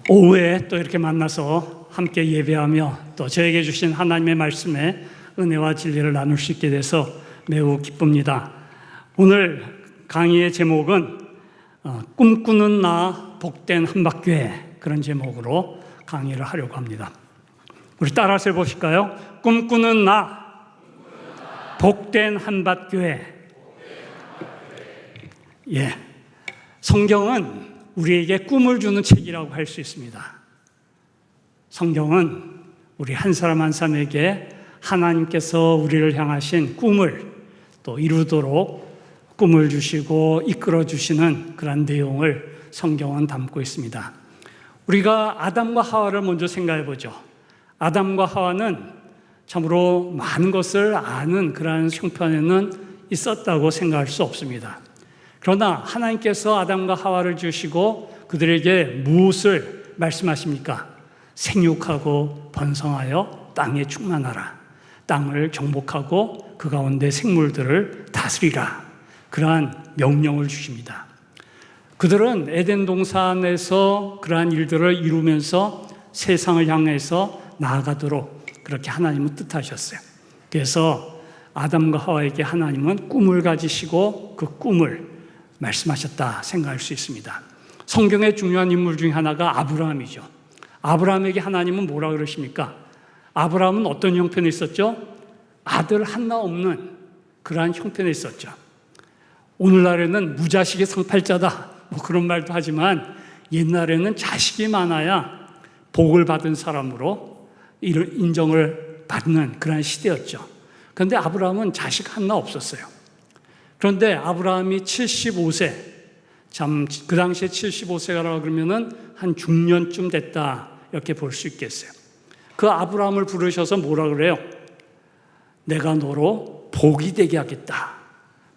오후에 또 이렇게 만나서 함께 예배하며 또 저에게 주신 하나님의 말씀에 은혜와 진리를 나눌 수 있게 돼서 매우 기쁩니다. 오늘 강의의 제목은 꿈꾸는 나 복된 한밭교회, 그런 제목으로 강의를 하려고 합니다. 우리 따라서 해보실까요? 꿈꾸는 나 복된 한밭교회. 예, 성경은 우리에게 꿈을 주는 책이라고 할 수 있습니다. 성경은 우리 한 사람 한 사람에게 하나님께서 우리를 향하신 꿈을 또 이루도록 꿈을 주시고 이끌어 주시는 그런 내용을 성경은 담고 있습니다. 우리가 아담과 하와를 먼저 생각해 보죠. 아담과 하와는 참으로 많은 것을 아는 그런 형편에는 있었다고 생각할 수 없습니다. 그러나 하나님께서 아담과 하와를 주시고 그들에게 무엇을 말씀하십니까? 생육하고 번성하여 땅에 충만하라. 땅을 정복하고 그 가운데 생물들을 다스리라. 그러한 명령을 주십니다. 그들은 에덴 동산에서 그러한 일들을 이루면서 세상을 향해서 나아가도록 그렇게 하나님은 뜻하셨어요. 그래서 아담과 하와에게 하나님은 꿈을 가지시고 그 꿈을 말씀하셨다 생각할 수 있습니다. 성경의 중요한 인물 중에 하나가 아브라함이죠. 아브라함에게 하나님은 뭐라 그러십니까? 아브라함은 어떤 형편에 있었죠? 아들 하나 없는 그러한 형편에 있었죠. 오늘날에는 무자식의 상팔자다 뭐 그런 말도 하지만 옛날에는 자식이 많아야 복을 받은 사람으로 인정을 받는 그런 시대였죠. 그런데 아브라함은 자식 하나 없었어요. 그런데 아브라함이 75세, 참 그 당시에 75세라고 그러면은 한 중년쯤 됐다 이렇게 볼 수 있겠어요. 그 아브라함을 부르셔서 뭐라 그래요? 내가 너로 복이 되게 하겠다.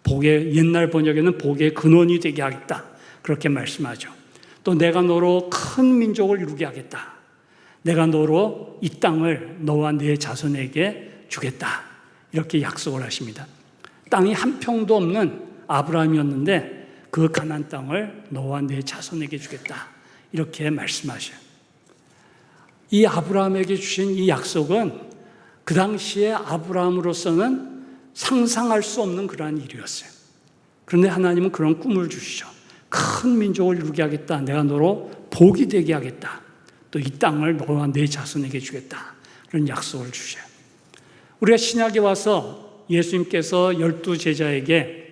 복의, 옛날 번역에는 복의 근원이 되게 하겠다. 그렇게 말씀하죠. 또 내가 너로 큰 민족을 이루게 하겠다. 내가 너로 이 땅을 너와 네 자손에게 주겠다. 이렇게 약속을 하십니다. 땅이 한 평도 없는 아브라함이었는데 그 가나안 땅을 너와 네 자손에게 주겠다. 이렇게 말씀하셔요. 이 아브라함에게 주신 이 약속은 그 당시에 아브라함으로서는 상상할 수 없는 그러한 일이었어요. 그런데 하나님은 그런 꿈을 주시죠. 큰 민족을 이루게 하겠다. 내가 너로 복이 되게 하겠다. 또 이 땅을 너와 네 자손에게 주겠다. 그런 약속을 주셔요. 우리가 신약에 와서 예수님께서 12제자에게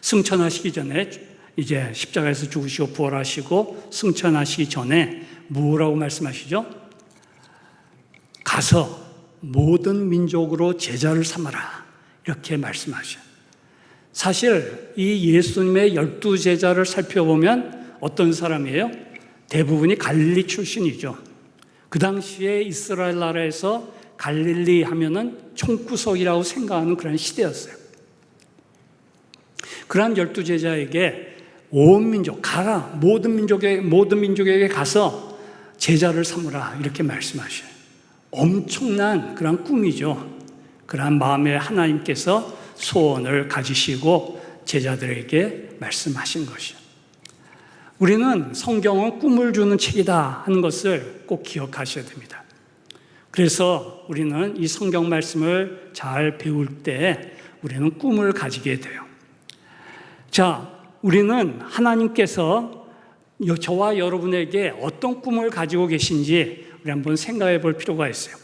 승천하시기 전에 이제 십자가에서 죽으시고 부활하시고 승천하시기 전에 뭐라고 말씀하시죠? 가서 모든 민족으로 제자를 삼아라. 이렇게 말씀하셔요. 사실 이 예수님의 12제자를 살펴보면 어떤 사람이에요? 대부분이 갈릴리 출신이죠. 그 당시에 이스라엘 나라에서 갈릴리 하면은 총구석이라고 생각하는 그런 시대였어요. 그러한 12제자에게 온 민족 가라, 모든 민족에게 가서 제자를 삼으라 이렇게 말씀하셔요. 엄청난 그런 꿈이죠. 그러한 마음에 하나님께서 소원을 가지시고 제자들에게 말씀하신 것이요. 우리는 성경은 꿈을 주는 책이다 하는 것을 꼭 기억하셔야 됩니다. 그래서 우리는 이 성경 말씀을 잘 배울 때 우리는 꿈을 가지게 돼요. 자, 우리는 하나님께서 저와 여러분에게 어떤 꿈을 가지고 계신지 우리 한번 생각해 볼 필요가 있어요.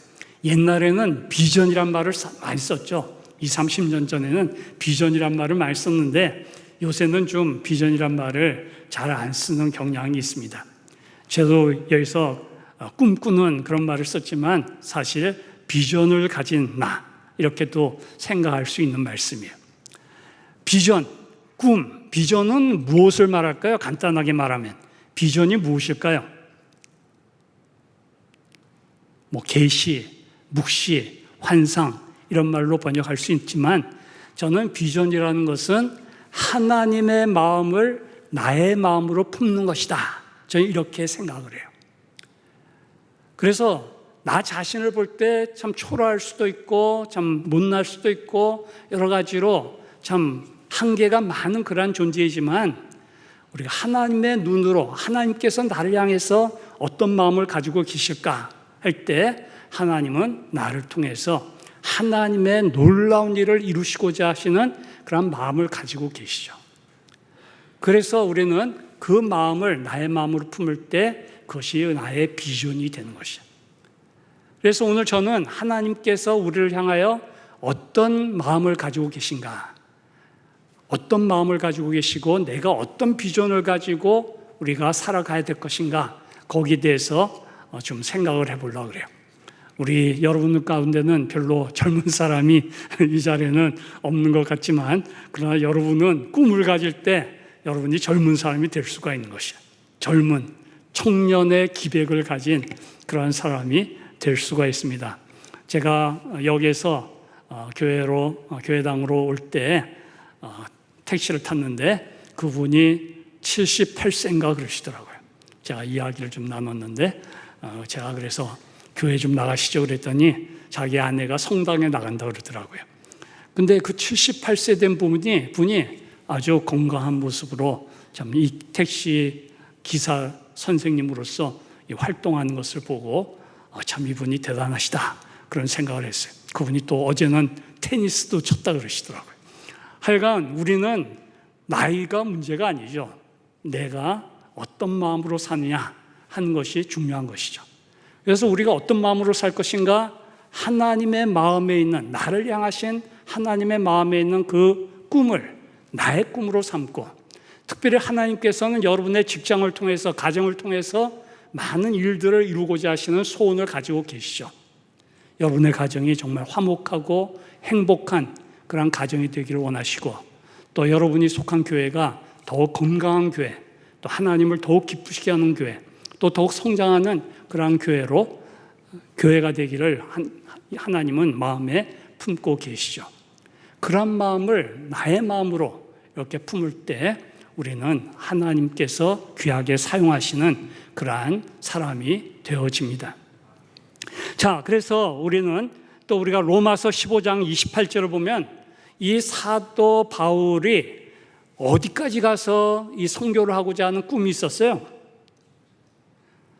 옛날에는 비전이란 말을 많이 썼죠. 20, 30년 전에는 비전이란 말을 많이 썼는데 요새는 좀 비전이란 말을 잘 안 쓰는 경향이 있습니다. 저도 여기서 꿈꾸는 그런 말을 썼지만 사실 비전을 가진 나 이렇게도 생각할 수 있는 말씀이에요. 비전, 꿈, 비전은 무엇을 말할까요? 간단하게 말하면 비전이 무엇일까요? 뭐 계시, 묵시, 환상 이런 말로 번역할 수 있지만 저는 비전이라는 것은 하나님의 마음을 나의 마음으로 품는 것이다. 저는 이렇게 생각을 해요. 그래서 나 자신을 볼 때 참 초라할 수도 있고 참 못날 수도 있고 여러 가지로 참 한계가 많은 그러한 존재이지만 우리가 하나님의 눈으로 하나님께서 나를 향해서 어떤 마음을 가지고 계실까 할 때 하나님은 나를 통해서 하나님의 놀라운 일을 이루시고자 하시는 그런 마음을 가지고 계시죠. 그래서 우리는 그 마음을 나의 마음으로 품을 때 그것이 나의 비전이 되는 것이죠. 그래서 오늘 저는 하나님께서 우리를 향하여 어떤 마음을 가지고 계신가, 어떤 마음을 가지고 계시고 내가 어떤 비전을 가지고 우리가 살아가야 될 것인가, 거기에 대해서 좀 생각을 해보려고 그래요. 우리 여러분 가운데는 별로 젊은 사람이 이 자리에는 없는 것 같지만, 그러나 여러분은 꿈을 가질 때 여러분이 젊은 사람이 될 수가 있는 것이에요. 젊은 청년의 기백을 가진 그러한 사람이 될 수가 있습니다. 제가 여기에서 교회당으로 올 때 택시를 탔는데 그분이 78세인가 그러시더라고요. 제가 이야기를 좀 나눴는데 제가 그래서 교회 좀 나가시죠 그랬더니 자기 아내가 성당에 나간다 그러더라고요. 근데 그 78세 된 분이 아주 건강한 모습으로 참 이 택시 기사 선생님으로서 활동하는 것을 보고 참 이분이 대단하시다 그런 생각을 했어요. 그분이 또 어제는 테니스도 쳤다 그러시더라고요. 하여간 우리는 나이가 문제가 아니죠. 내가 어떤 마음으로 사느냐 하는 것이 중요한 것이죠. 그래서 우리가 어떤 마음으로 살 것인가, 하나님의 마음에 있는, 나를 향하신 하나님의 마음에 있는 그 꿈을 나의 꿈으로 삼고, 특별히 하나님께서는 여러분의 직장을 통해서, 가정을 통해서 많은 일들을 이루고자 하시는 소원을 가지고 계시죠. 여러분의 가정이 정말 화목하고 행복한 그런 가정이 되기를 원하시고, 또 여러분이 속한 교회가 더욱 건강한 교회, 또 하나님을 더욱 기쁘시게 하는 교회, 또 더욱 성장하는 그러한 교회가 되기를 하나님은 마음에 품고 계시죠. 그런 마음을 나의 마음으로 이렇게 품을 때 우리는 하나님께서 귀하게 사용하시는 그러한 사람이 되어집니다. 자, 그래서 우리가 로마서 15장 28절을 보면 이 사도 바울이 어디까지 가서 이 선교를 하고자 하는 꿈이 있었어요?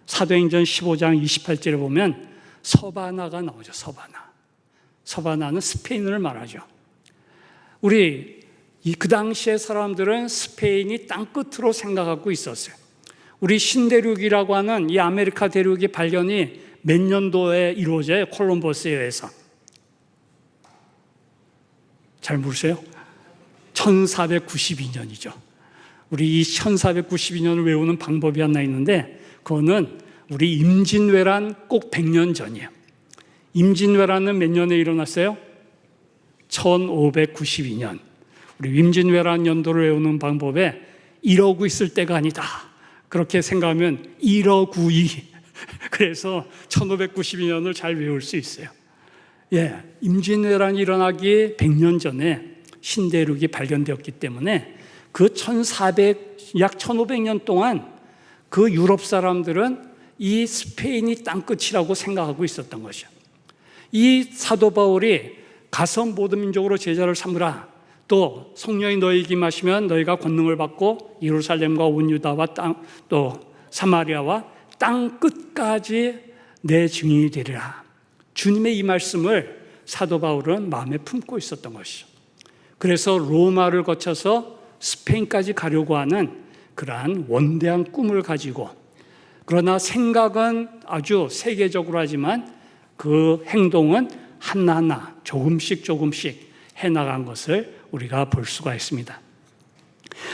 사도행전 15장 28절에 보면 서바나가 나오죠. 서바나는 스페인을 말하죠. 그 당시의 사람들은 스페인이 땅끝으로 생각하고 있었어요. 우리 신대륙이라고 하는 이 아메리카 대륙의 발견이 몇 년도에 이루어져요? 콜럼버스에 의해서. 잘 모르세요? 1492년이죠. 우리 이 1492년을 외우는 방법이 하나 있는데, 그거는 우리 임진왜란 꼭 100년 전이에요. 임진왜란은 몇 년에 일어났어요? 1592년. 우리 임진왜란 연도를 외우는 방법에 이러고 있을 때가 아니다, 그렇게 생각하면 1592. 그래서 1592년을 잘 외울 수 있어요. 임진왜란이 일어나기 100년 전에 신대륙이 발견되었기 때문에 그 약 1500년 동안 그 유럽 사람들은 이 스페인이 땅끝이라고 생각하고 있었던 것이죠. 이 사도 바울이 가서 모든 민족으로 제자를 삼으라, 또 성령이 너희에게 임하시면 너희가 권능을 받고 예루살렘과 온 유다와 또 사마리아와 땅 끝까지 내 증인이 되리라. 주님의 이 말씀을 사도 바울은 마음에 품고 있었던 것이죠. 그래서 로마를 거쳐서 스페인까지 가려고 하는 그러한 원대한 꿈을 가지고, 그러나 생각은 아주 세계적으로 하지만 그 행동은 하나하나 조금씩 해나간 것을 우리가 볼 수가 있습니다.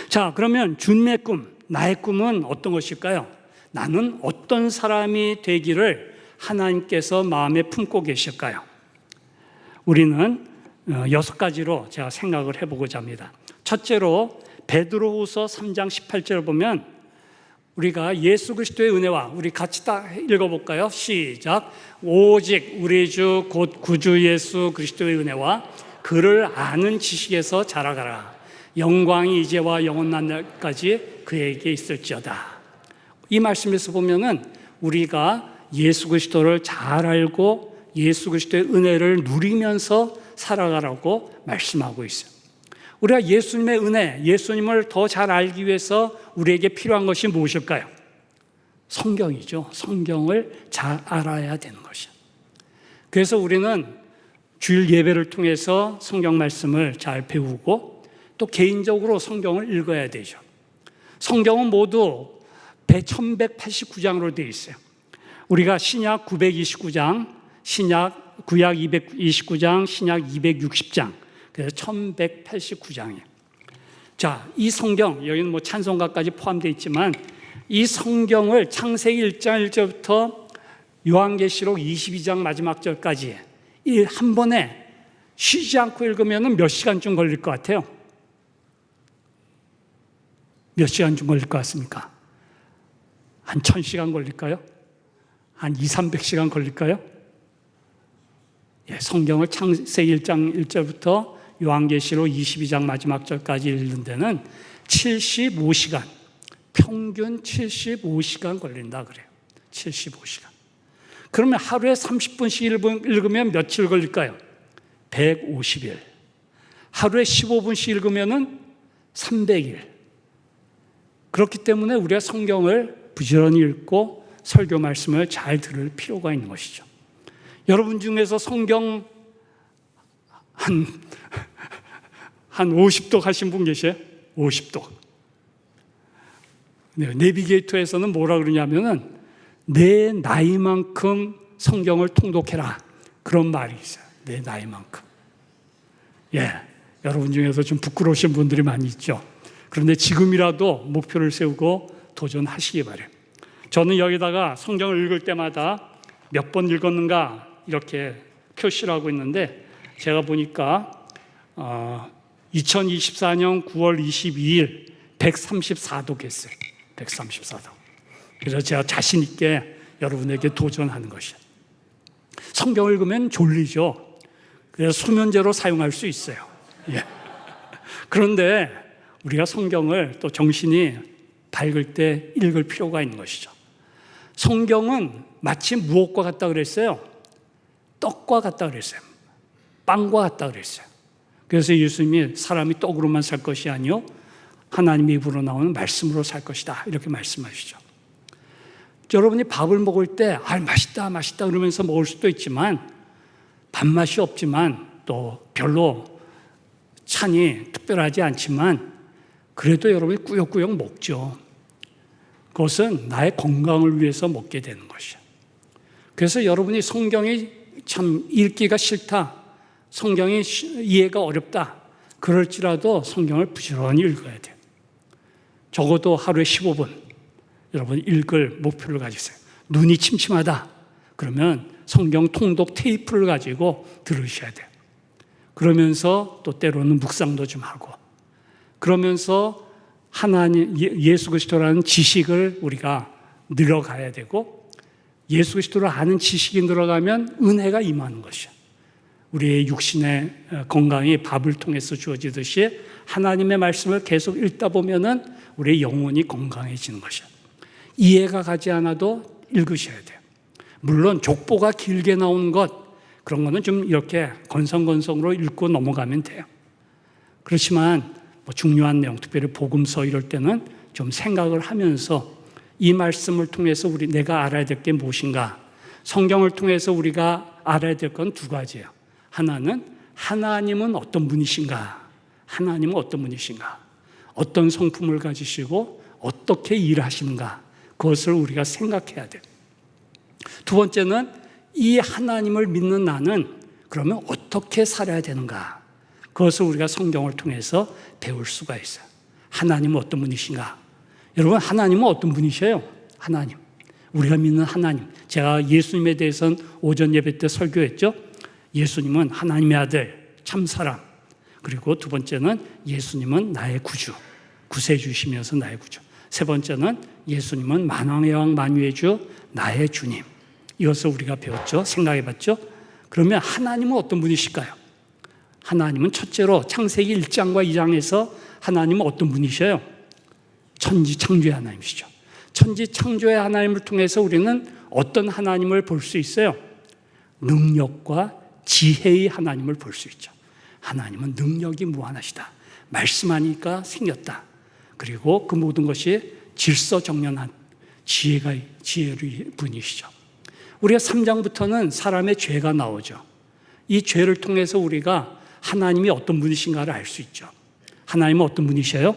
자, 그러면 주님의 꿈, 나의 꿈은 어떤 것일까요? 나는 어떤 사람이 되기를 하나님께서 마음에 품고 계실까요? 우리는 6가지로 제가 생각을 해보고자 합니다. 첫째로 베드로후서 3장 18절을 보면 우리가 예수 그리스도의 은혜와, 우리 같이 다 읽어볼까요? 시작. 오직 우리 주 곧 구주 예수 그리스도의 은혜와 그를 아는 지식에서 자라가라. 영광이 이제와 영원한 날까지 그에게 있을지어다. 이 말씀에서 보면은 우리가 예수 그리스도를 잘 알고 예수 그리스도의 은혜를 누리면서 살아가라고 말씀하고 있어요. 우리가 예수님의 은혜, 예수님을 더 잘 알기 위해서 우리에게 필요한 것이 무엇일까요? 성경이죠. 성경을 잘 알아야 되는 것이요. 그래서 우리는 주일 예배를 통해서 성경 말씀을 잘 배우고 또 개인적으로 성경을 읽어야 되죠. 성경은 모두 1189장으로 되어 있어요. 우리가 신약 929장, 구약 229장, 신약 260장, 그래서 1189장이에요. 자, 이 성경, 여기는 뭐 찬송가까지 포함되어 있지만 이 성경을 창세기 1장 1절부터 요한계시록 22장 마지막 절까지 한 번에 쉬지 않고 읽으면 몇 시간쯤 걸릴 것 같아요? 몇 시간쯤 걸릴 것 같습니까? 한 1000시간 걸릴까요? 한 200~300시간 걸릴까요? 예, 성경을 창세기 1장 1절부터 요한계시록 22장 마지막 절까지 읽는 데는 75시간, 평균 75시간 걸린다 그래요. 75시간. 그러면 하루에 30분씩 읽으면 며칠 걸릴까요? 150일. 하루에 15분씩 읽으면 300일. 그렇기 때문에 우리가 성경을 부지런히 읽고 설교 말씀을 잘 들을 필요가 있는 것이죠. 여러분 중에서 성경 한 50독 하신 분 계세요? 50독. 네, 내비게이터에서는 뭐라 그러냐면은 내 나이만큼 성경을 통독해라. 그런 말이 있어요. 내 나이만큼. 예, 여러분 중에서 좀 부끄러우신 분들이 많이 있죠. 그런데 지금이라도 목표를 세우고 도전하시기 바래요. 저는 여기다가 성경을 읽을 때마다 몇 번 읽었는가 이렇게 표시를 하고 있는데 제가 보니까 2024년 9월 22일 134독 했어요. 134독. 그래서 제가 자신 있게 여러분에게 도전하는 것이에요. 성경을 읽으면 졸리죠. 그래서 수면제로 사용할 수 있어요. 예. 그런데 우리가 성경을 또 정신이 밝을 때 읽을 필요가 있는 것이죠. 성경은 마치 무엇과 같다 그랬어요? 떡과 같다 그랬어요. 빵과 같다 그랬어요. 그래서 예수님이 사람이 떡으로만 살 것이 아니요 하나님의 입으로 나오는 말씀으로 살 것이다 이렇게 말씀하시죠. 여러분이 밥을 먹을 때 맛있다 맛있다 그러면서 먹을 수도 있지만 밥맛이 없지만 또 별로 찬이 특별하지 않지만 그래도 여러분이 꾸역꾸역 먹죠. 그것은 나의 건강을 위해서 먹게 되는 것이에요. 그래서 여러분이 성경이 참 읽기가 싫다, 성경이 이해가 어렵다 그럴지라도 성경을 부지런히 읽어야 돼요. 적어도 하루에 15분 여러분 읽을 목표를 가지세요. 눈이 침침하다 그러면 성경 통독 테이프를 가지고 들으셔야 돼요. 그러면서 또 때로는 묵상도 좀 하고 그러면서 하나님 예수 그리스도라는 지식을 우리가 늘어가야 되고 예수 그리스도를 아는 지식이 늘어가면 은혜가 임하는 것이야. 우리의 육신의 건강이 밥을 통해서 주어지듯이 하나님의 말씀을 계속 읽다 보면은 우리의 영혼이 건강해지는 것이야. 이해가 가지 않아도 읽으셔야 돼요. 물론 족보가 길게 나오는 것 그런 거는 좀 이렇게 건성건성으로 읽고 넘어가면 돼요. 그렇지만 뭐 중요한 내용, 특별히 복음서 이럴 때는 좀 생각을 하면서 이 말씀을 통해서 내가 알아야 될 게 무엇인가? 성경을 통해서 우리가 알아야 될 건 두 가지예요. 하나는 하나님은 어떤 분이신가? 하나님은 어떤 분이신가? 어떤 성품을 가지시고 어떻게 일하시는가? 그것을 우리가 생각해야 돼요. 두 번째는 이 하나님을 믿는 나는 그러면 어떻게 살아야 되는가? 그것을 우리가 성경을 통해서 배울 수가 있어요. 하나님은 어떤 분이신가? 여러분, 하나님은 어떤 분이셔요? 하나님. 우리가 믿는 하나님. 제가 예수님에 대해서는 오전 예배 때 설교했죠. 예수님은 하나님의 아들, 참사람. 그리고 두 번째는 예수님은 나의 구주. 구세주시면서 나의 구주. 세 번째는 예수님은 만왕의 왕 만유의 주, 나의 주님. 이것을 우리가 배웠죠. 생각해봤죠. 그러면 하나님은 어떤 분이실까요? 하나님은 첫째로 창세기 1장과 2장에서 하나님은 어떤 분이셔요? 천지창조의 하나님이시죠. 천지창조의 하나님을 통해서 우리는 어떤 하나님을 볼 수 있어요? 능력과 지혜의 하나님을 볼 수 있죠. 하나님은 능력이 무한하시다. 말씀하니까 생겼다. 그리고 그 모든 것이 질서정연한 지혜의 분이시죠. 우리가 3장부터는 사람의 죄가 나오죠. 이 죄를 통해서 우리가 하나님이 어떤 분이신가를 알 수 있죠. 하나님은 어떤 분이셔요?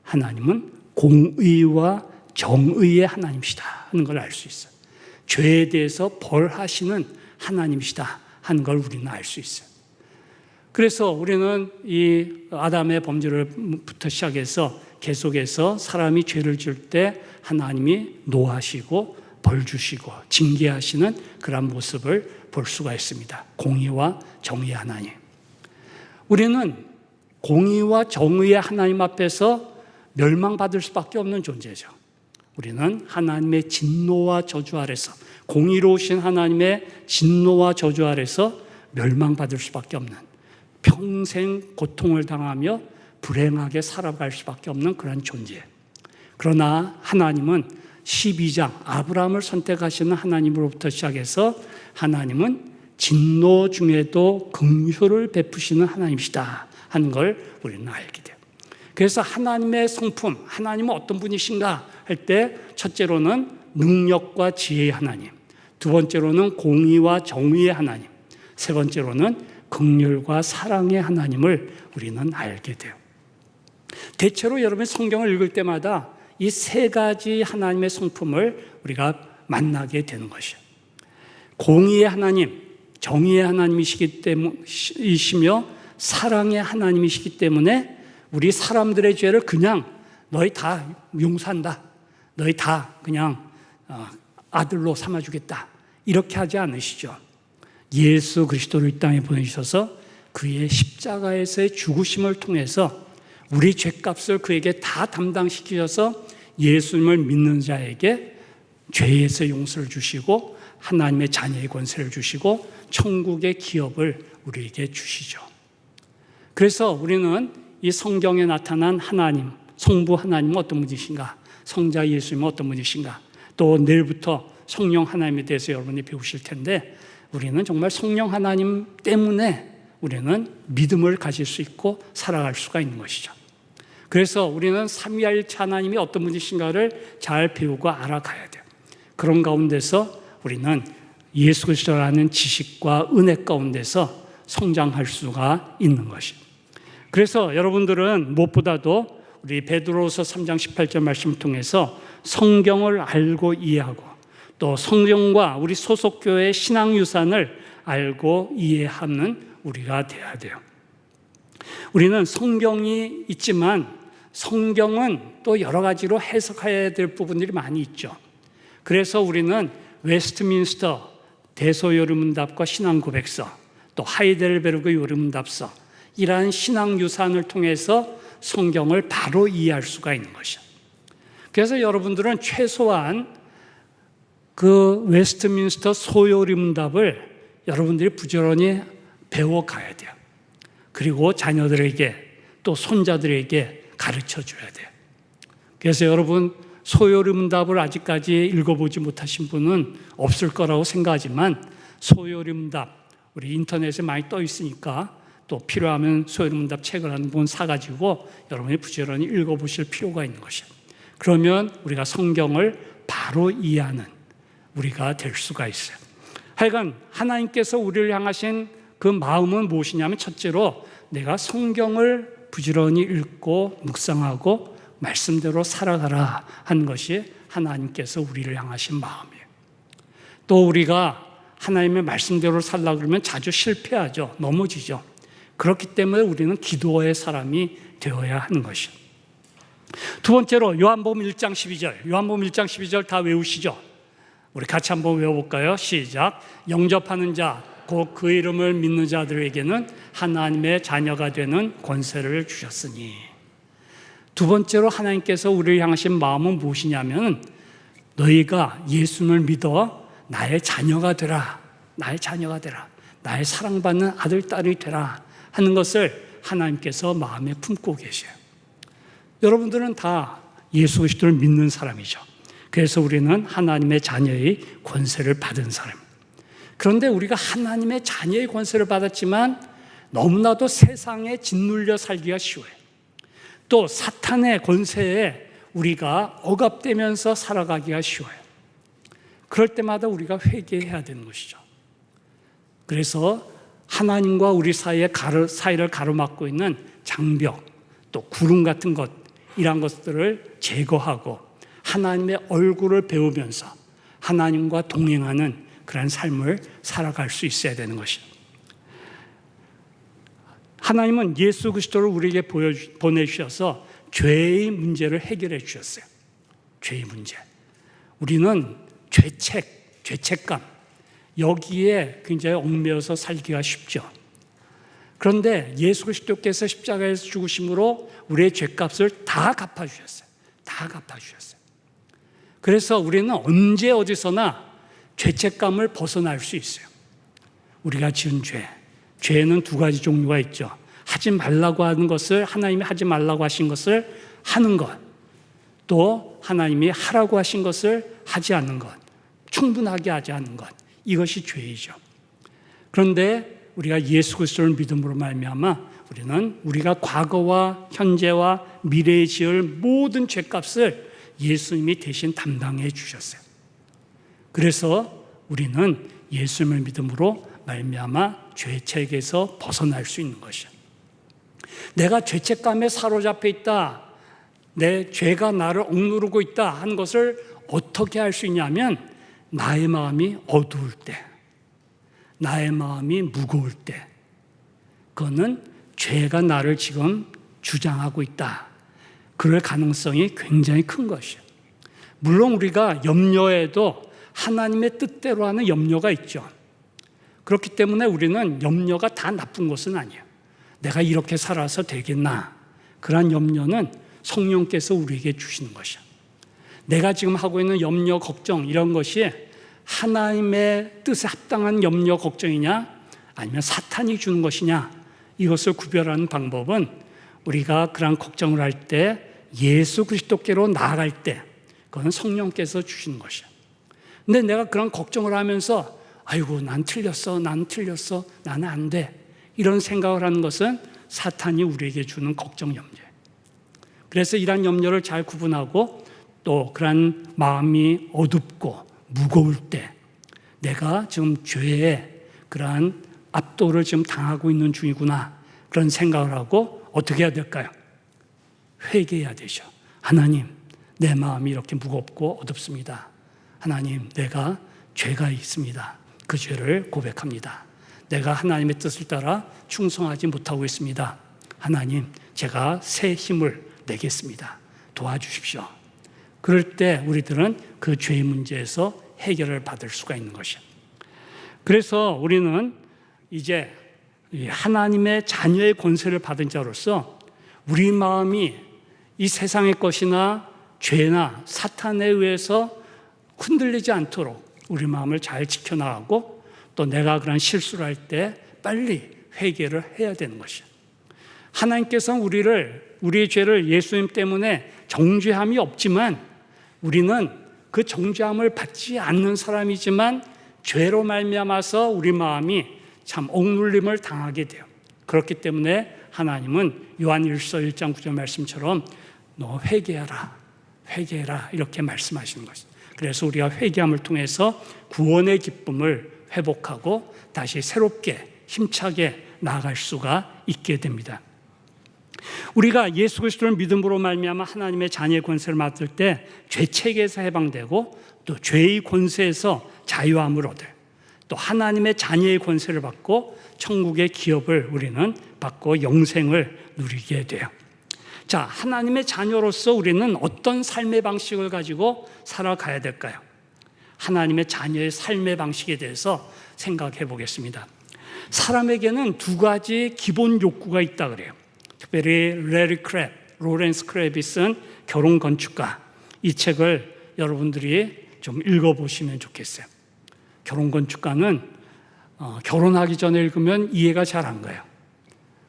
하나님은 공의와 정의의 하나님이시다 하는 걸 알 수 있어요. 죄에 대해서 벌하시는 하나님이시다 하는 걸 우리는 알 수 있어요. 그래서 우리는 이 아담의 범죄를부터 시작해서 계속해서 사람이 죄를 지을 때 하나님이 노하시고 벌 주시고 징계하시는 그런 모습을 볼 수가 있습니다. 공의와 정의의 하나님. 우리는 공의와 정의의 하나님 앞에서 멸망받을 수밖에 없는 존재죠. 우리는 하나님의 진노와 저주 아래서, 공의로우신 하나님의 진노와 저주 아래서 멸망받을 수밖에 없는, 평생 고통을 당하며 불행하게 살아갈 수밖에 없는 그런 존재. 그러나 하나님은 12장 아브라함을 선택하시는 하나님으로부터 시작해서 하나님은 진노 중에도 긍휼을 베푸시는 하나님이시다 하는 걸 우리는 알게 돼요. 그래서 하나님의 성품, 하나님은 어떤 분이신가 할 때 첫째로는 능력과 지혜의 하나님, 두 번째로는 공의와 정의의 하나님, 세 번째로는 긍휼과 사랑의 하나님을 우리는 알게 돼요. 대체로 여러분이 성경을 읽을 때마다 이 세 가지 하나님의 성품을 우리가 만나게 되는 것이에요. 공의의 하나님, 정의의 하나님이시며 사랑의 하나님이시기 때문에 우리 사람들의 죄를 그냥 너희 다 용서한다, 너희 다 그냥 아들로 삼아주겠다 이렇게 하지 않으시죠. 예수 그리스도를 이 땅에 보내주셔서 그의 십자가에서의 죽으심을 통해서 우리 죄값을 그에게 다 담당시키셔서 예수님을 믿는 자에게 죄에서 용서를 주시고 하나님의 자녀의 권세를 주시고 천국의 기업을 우리에게 주시죠. 그래서 우리는 이 성경에 나타난 하나님, 성부 하나님은 어떤 분이신가, 성자 예수님은 어떤 분이신가, 또 내일부터 성령 하나님에 대해서 여러분이 배우실 텐데 우리는 정말 성령 하나님 때문에 우리는 믿음을 가질 수 있고 살아갈 수가 있는 것이죠. 그래서 우리는 삼위일체 하나님이 어떤 분이신가를 잘 배우고 알아가야 돼요. 그런 가운데서 우리는 예수 그리스도라는 지식과 은혜 가운데서 성장할 수가 있는 것이죠. 그래서 여러분들은 무엇보다도 우리 베드로서 3장 18절 말씀을 통해서 성경을 알고 이해하고 또 성경과 우리 소속교회의 신앙유산을 알고 이해하는 우리가 돼야 돼요. 우리는 성경이 있지만 성경은 또 여러 가지로 해석해야 될 부분들이 많이 있죠. 그래서 우리는 웨스트민스터 대소요리문답과 신앙고백서, 또 하이델베르그 요리문답서, 이러한 신앙유산을 통해서 성경을 바로 이해할 수가 있는 것이죠. 그래서 여러분들은 최소한 그 웨스트민스터 소요리문답을 여러분들이 부지런히 배워가야 돼요. 그리고 자녀들에게 또 손자들에게 가르쳐 줘야 돼요. 그래서 여러분 소요리문답을 아직까지 읽어보지 못하신 분은 없을 거라고 생각하지만 소요리문답 우리 인터넷에 많이 떠 있으니까 또 필요하면 소요리문답 책을 한 권 사가지고 여러분이 부지런히 읽어보실 필요가 있는 것이에요. 그러면 우리가 성경을 바로 이해하는 우리가 될 수가 있어요. 하여간 하나님께서 우리를 향하신 그 마음은 무엇이냐면 첫째로 내가 성경을 부지런히 읽고 묵상하고 말씀대로 살아가라 하는 것이 하나님께서 우리를 향하신 마음이에요. 또 우리가 하나님의 말씀대로 살려고 그러면 자주 실패하죠. 넘어지죠. 그렇기 때문에 우리는 기도의 사람이 되어야 하는 것이에요. 두 번째로 요한복음 1장 12절, 요한복음 1장 12절 다 외우시죠? 우리 같이 한번 외워볼까요? 시작. 영접하는 자, 곧 그 이름을 믿는 자들에게는 하나님의 자녀가 되는 권세를 주셨으니. 두 번째로 하나님께서 우리를 향하신 마음은 무엇이냐면 너희가 예수를 믿어 나의 자녀가 되라, 나의 자녀가 되라, 나의 사랑받는 아들, 딸이 되라 하는 것을 하나님께서 마음에 품고 계셔요. 여러분들은 다 예수 그리스도를 믿는 사람이죠. 그래서 우리는 하나님의 자녀의 권세를 받은 사람. 그런데 우리가 하나님의 자녀의 권세를 받았지만 너무나도 세상에 짓눌려 살기가 쉬워요. 또 사탄의 권세에 우리가 억압되면서 살아가기가 쉬워요. 그럴 때마다 우리가 회개해야 되는 것이죠. 그래서 하나님과 우리 사이를 가로막고 있는 장벽, 또 구름 같은 것, 이런 것들을 제거하고 하나님의 얼굴을 배우면서 하나님과 동행하는 그런 삶을 살아갈 수 있어야 되는 것입니다. 하나님은 예수 그리스도를 우리에게 보내주셔서 죄의 문제를 해결해 주셨어요. 죄의 문제. 우리는 죄책감, 여기에 굉장히 얽매여서 살기가 쉽죠. 그런데 예수 그리스도께서 십자가에서 죽으심으로 우리의 죄값을 다 갚아주셨어요. 다 갚아주셨어요. 그래서 우리는 언제 어디서나 죄책감을 벗어날 수 있어요. 우리가 지은 죄는 두 가지 종류가 있죠. 하지 말라고 하는 것을, 하나님이 하지 말라고 하신 것을 하는 것, 또 하나님이 하라고 하신 것을 하지 않는 것, 충분하게 하지 않는 것, 이것이 죄이죠. 그런데 우리가 예수 그리스도를 믿음으로 말미암아 우리는 우리가 과거와 현재와 미래에 지을 모든 죄값을 예수님이 대신 담당해 주셨어요. 그래서 우리는 예수님을 믿음으로 말미암아 죄책에서 벗어날 수 있는 것이야. 내가 죄책감에 사로잡혀 있다, 내 죄가 나를 억누르고 있다 하는 것을 어떻게 할 수 있냐면, 나의 마음이 어두울 때, 나의 마음이 무거울 때, 그거는 죄가 나를 지금 주장하고 있다, 그럴 가능성이 굉장히 큰 것이에요. 물론 우리가 염려에도 하나님의 뜻대로 하는 염려가 있죠. 그렇기 때문에 우리는 염려가 다 나쁜 것은 아니에요. 내가 이렇게 살아서 되겠나, 그러한 염려는 성령께서 우리에게 주시는 것이야. 내가 지금 하고 있는 염려, 걱정, 이런 것이 하나님의 뜻에 합당한 염려, 걱정이냐 아니면 사탄이 주는 것이냐, 이것을 구별하는 방법은 우리가 그런 걱정을 할 때 예수 그리스도께로 나아갈 때 그건 성령께서 주시는 것이야. 근데 내가 그런 걱정을 하면서 아이고 난 틀렸어, 나는 안 돼, 이런 생각을 하는 것은 사탄이 우리에게 주는 걱정, 염려예요. 그래서 이러한 염려를 잘 구분하고, 또 그런 마음이 어둡고 무거울 때 내가 지금 죄의 그러한 압도를 지금 당하고 있는 중이구나, 그런 생각을 하고 어떻게 해야 될까요? 회개해야 되죠. 하나님, 내 마음이 이렇게 무겁고 어둡습니다. 하나님, 내가 죄가 있습니다. 그 죄를 고백합니다. 내가 하나님의 뜻을 따라 충성하지 못하고 있습니다. 하나님, 제가 새 힘을 내겠습니다. 도와주십시오. 그럴 때 우리들은 그 죄의 문제에서 해결을 받을 수가 있는 것이에요. 그래서 우리는 이제 하나님의 자녀의 권세를 받은 자로서 우리 마음이 이 세상의 것이나 죄나 사탄에 의해서 흔들리지 않도록 우리 마음을 잘 지켜나가고, 또 내가 그런 실수를 할 때 빨리 회개를 해야 되는 것이에요. 하나님께서는 우리의 죄를 예수님 때문에 정죄함이 없지만, 우리는 그 정죄함을 받지 않는 사람이지만 죄로 말미암아서 우리 마음이 참 억눌림을 당하게 돼요. 그렇기 때문에 하나님은 요한일서 1장 9절 말씀처럼 너 회개하라, 회개해라, 이렇게 말씀하시는 것입니다. 그래서 우리가 회개함을 통해서 구원의 기쁨을 회복하고 다시 새롭게 힘차게 나아갈 수가 있게 됩니다. 우리가 예수 그리스도를 믿음으로 말미암아 하나님의 자녀의 권세를 맡을 때 죄책에서 해방되고, 또 죄의 권세에서 자유함을 얻어요. 또 하나님의 자녀의 권세를 받고 천국의 기업을 우리는 받고 영생을 누리게 돼요. 자, 하나님의 자녀로서 우리는 어떤 삶의 방식을 가지고 살아가야 될까요? 하나님의 자녀의 삶의 방식에 대해서 생각해 보겠습니다. 사람에게는 두 가지 기본 욕구가 있다 그래요. 특별히 로렌스 크랩이 쓴 결혼 건축가, 이 책을 여러분들이 좀 읽어보시면 좋겠어요. 결혼 건축가는 결혼하기 전에 읽으면 이해가 잘 안 가요.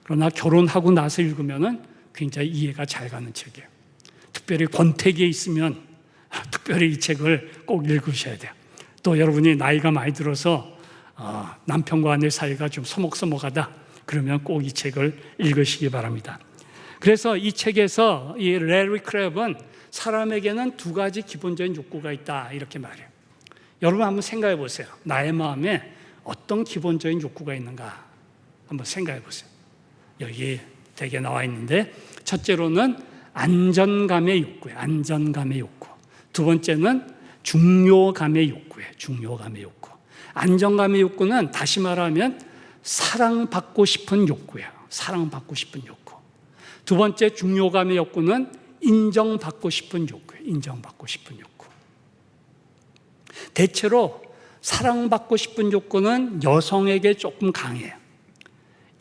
그러나 결혼하고 나서 읽으면 굉장히 이해가 잘 가는 책이에요. 특별히 권태기에 있으면 특별히 이 책을 꼭 읽으셔야 돼요. 또 여러분이 나이가 많이 들어서 남편과 아내 사이가 좀 서먹서먹하다, 그러면 꼭 이 책을 읽으시기 바랍니다. 그래서 이 책에서 이 레리 크랩은 사람에게는 두 가지 기본적인 욕구가 있다 이렇게 말해요. 여러분 한번 생각해 보세요. 나의 마음에 어떤 기본적인 욕구가 있는가 한번 생각해 보세요. 여기 되게 나와 있는데, 첫째로는 안전감의 욕구예요. 안전감의 욕구. 두 번째는 중요감의 욕구예요. 중요감의 욕구. 안정감의 욕구는 다시 말하면 사랑받고 싶은 욕구예요. 사랑받고 싶은 욕구. 두 번째 중요감의 욕구는 인정받고 싶은 욕구예요. 인정받고 싶은 욕구. 대체로 사랑받고 싶은 욕구는 여성에게 조금 강해요.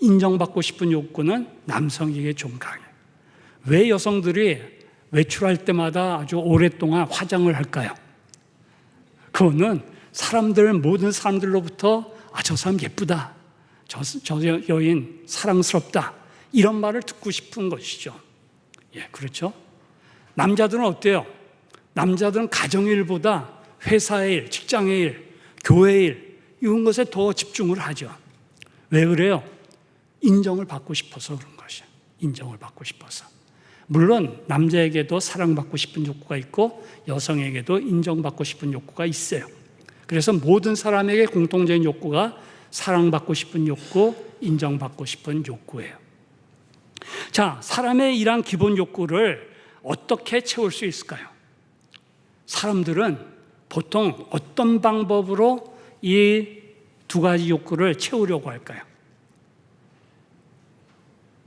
인정받고 싶은 욕구는 남성에게 좀 강해요. 왜 여성들이 외출할 때마다 아주 오랫동안 화장을 할까요? 그거는 모든 사람들로부터 저 사람 예쁘다, 저 여인 사랑스럽다, 이런 말을 듣고 싶은 것이죠. 예, 그렇죠? 남자들은 어때요? 남자들은 가정의 일보다 회사의 일, 직장의 일, 교회의 일, 이런 것에 더 집중을 하죠. 왜 그래요? 인정을 받고 싶어서 그런 것이에요. 인정을 받고 싶어서. 물론 남자에게도 사랑받고 싶은 욕구가 있고 여성에게도 인정받고 싶은 욕구가 있어요. 그래서 모든 사람에게 공통적인 욕구가 사랑받고 싶은 욕구, 인정받고 싶은 욕구예요. 자, 사람의 이러한 기본 욕구를 어떻게 채울 수 있을까요? 사람들은 보통 어떤 방법으로 이 두 가지 욕구를 채우려고 할까요?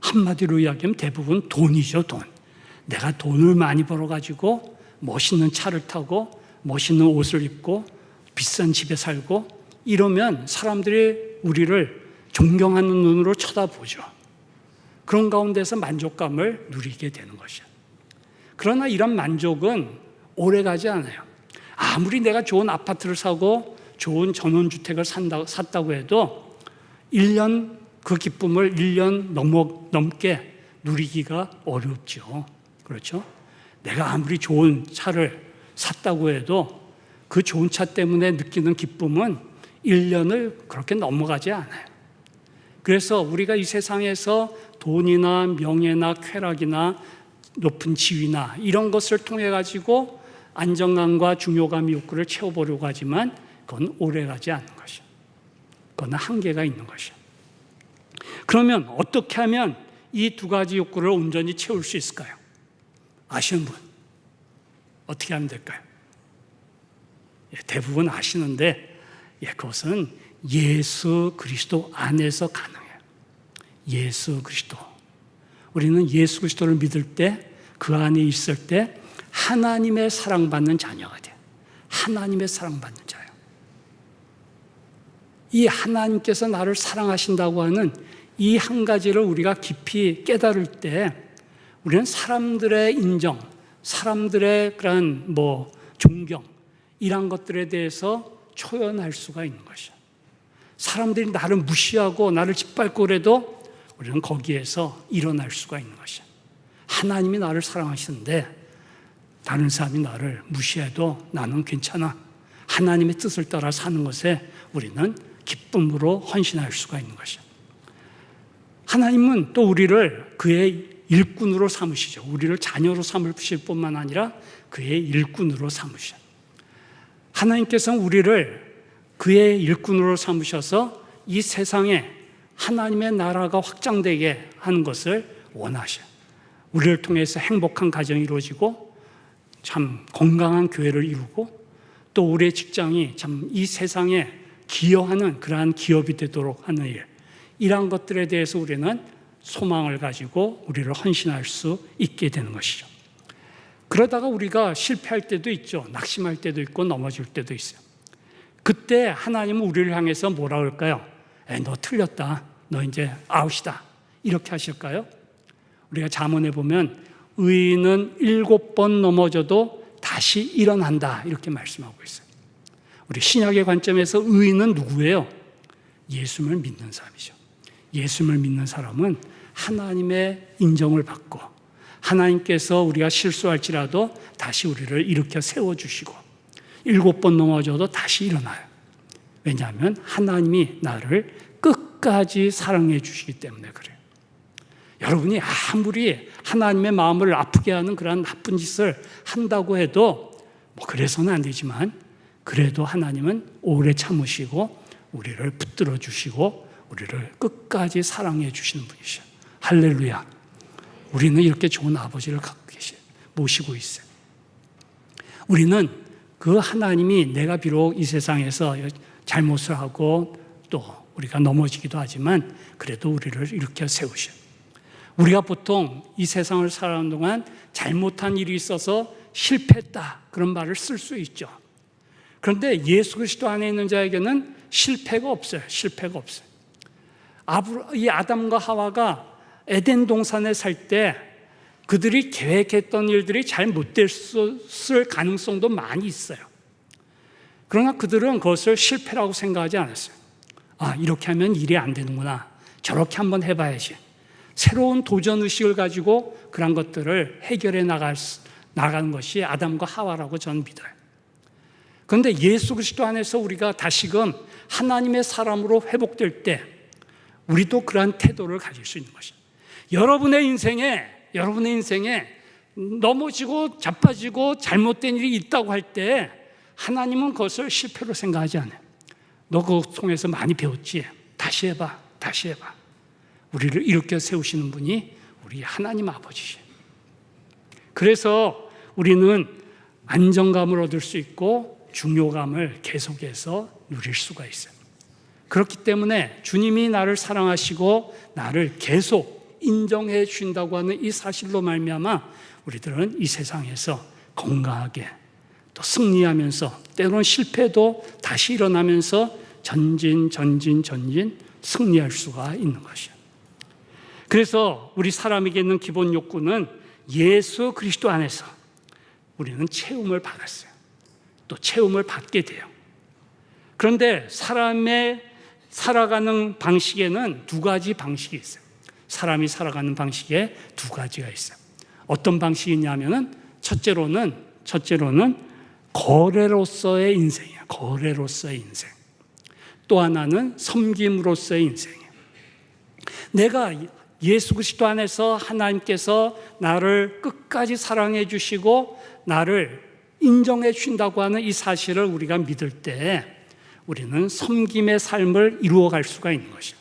한마디로 이야기하면 대부분 돈이죠, 돈. 내가 돈을 많이 벌어가지고 멋있는 차를 타고 멋있는 옷을 입고 비싼 집에 살고 이러면 사람들이 우리를 존경하는 눈으로 쳐다보죠. 그런 가운데서 만족감을 누리게 되는 것이죠. 그러나 이런 만족은 오래가지 않아요. 아무리 내가 좋은 아파트를 사고 좋은 전원주택을 샀다고 해도 1년 그 기쁨을 1년 넘게 누리기가 어렵죠. 그렇죠? 내가 아무리 좋은 차를 샀다고 해도 그 좋은 차 때문에 느끼는 기쁨은 1년을 그렇게 넘어가지 않아요. 그래서 우리가 이 세상에서 돈이나 명예나 쾌락이나 높은 지위나 이런 것을 통해 가지고 안정감과 중요감 욕구를 채워보려고 하지만 그건 오래가지 않는 것이에요. 그건 한계가 있는 것이에요. 그러면 어떻게 하면 이 두 가지 욕구를 온전히 채울 수 있을까요? 아시는 분? 어떻게 하면 될까요? 대부분 아시는데 그것은 예수 그리스도 안에서 가능해요. 예수 그리스도. 우리는 예수 그리스도를 믿을 때, 그 안에 있을 때 하나님의 사랑받는 자녀가 돼요. 하나님의 사랑받는 자예요. 이 하나님께서 나를 사랑하신다고 하는 이 한 가지를 우리가 깊이 깨달을 때 우리는 사람들의 인정, 사람들의 그런 존경 이런 것들에 대해서 초연할 수가 있는 것이죠. 사람들이 나를 무시하고 나를 짓밟고 그래도 우리는 거기에서 일어날 수가 있는 것이죠. 하나님이 나를 사랑하시는데 다른 사람이 나를 무시해도 나는 괜찮아. 하나님의 뜻을 따라 사는 것에 우리는 기쁨으로 헌신할 수가 있는 것이죠. 하나님은 또 우리를 그의 일꾼으로 삼으시죠. 우리를 자녀로 삼으실 뿐만 아니라 그의 일꾼으로 삼으셔요. 하나님께서는 우리를 그의 일꾼으로 삼으셔서 이 세상에 하나님의 나라가 확장되게 하는 것을 원하셔요. 우리를 통해서 행복한 가정이 이루어지고 참 건강한 교회를 이루고 또 우리의 직장이 참 이 세상에 기여하는 그러한 기업이 되도록 하는 일, 이러한 것들에 대해서 우리는 소망을 가지고 우리를 헌신할 수 있게 되는 것이죠. 그러다가 우리가 실패할 때도 있죠. 낙심할 때도 있고 넘어질 때도 있어요. 그때 하나님은 우리를 향해서 뭐라 그럴까요? 너 틀렸다. 너 이제 아웃이다. 이렇게 하실까요? 우리가 잠언에 보면 의인은 7번 넘어져도 다시 일어난다. 이렇게 말씀하고 있어요. 우리 신약의 관점에서 의인은 누구예요? 예수님을 믿는 사람이죠. 예수님을 믿는 사람은 하나님의 인정을 받고 하나님께서 우리가 실수할지라도 다시 우리를 일으켜 세워주시고 7번 넘어져도 다시 일어나요. 왜냐하면 하나님이 나를 끝까지 사랑해 주시기 때문에 그래요. 여러분이 아무리 하나님의 마음을 아프게 하는 그런 나쁜 짓을 한다고 해도 뭐 그래서는 안 되지만 그래도 하나님은 오래 참으시고 우리를 붙들어 주시고 우리를 끝까지 사랑해 주시는 분이셔. 할렐루야. 우리는 이렇게 좋은 아버지를 갖고 모시고 있어요. 우리는 그 하나님이 내가 비록 이 세상에서 잘못을 하고 또 우리가 넘어지기도 하지만 그래도 우리를 일으켜 세우셔. 우리가 보통 이 세상을 살아가는 동안 잘못한 일이 있어서 실패했다 그런 말을 쓸 수 있죠. 그런데 예수 그리스도 안에 있는 자에게는 실패가 없어요. 실패가 없어요. 이 아담과 하와가 에덴 동산에 살 때 그들이 계획했던 일들이 잘 못 됐을 가능성도 많이 있어요. 그러나 그들은 그것을 실패라고 생각하지 않았어요. 이렇게 하면 일이 안 되는구나. 저렇게 한번 해봐야지. 새로운 도전의식을 가지고 그런 것들을 해결해 나가는 것이 아담과 하와라고 저는 믿어요. 그런데 예수 그리스도 안에서 우리가 다시금 하나님의 사람으로 회복될 때 우리도 그러한 태도를 가질 수 있는 것이에요. 여러분의 인생에 넘어지고 자빠지고 잘못된 일이 있다고 할 때 하나님은 그것을 실패로 생각하지 않아요. 너 그거 통해서 많이 배웠지? 다시 해봐. 우리를 일으켜 세우시는 분이 우리 하나님 아버지시에요. 그래서 우리는 안정감을 얻을 수 있고 중요감을 계속해서 누릴 수가 있어요. 그렇기 때문에 주님이 나를 사랑하시고 나를 계속 인정해 주신다고 하는 이 사실로 말미암아 우리들은 이 세상에서 건강하게 또 승리하면서 때로는 실패도 다시 일어나면서 전진 승리할 수가 있는 것이에요. 그래서 우리 사람에게 있는 기본 욕구는 예수 그리스도 안에서 우리는 체험을 받았어요. 또 체험을 받게 돼요. 그런데 사람의 살아가는 방식에는 두 가지 방식이 있어요. 사람이 살아가는 방식에 두 가지가 있어요. 어떤 방식이냐면은 첫째로는 거래로서의 인생이에요. 거래로서의 인생. 또 하나는 섬김으로서의 인생이에요. 내가 예수 그리스도 안에서 하나님께서 나를 끝까지 사랑해 주시고 나를 인정해 주신다고 하는 이 사실을 우리가 믿을 때 우리는 섬김의 삶을 이루어갈 수가 있는 것이에요.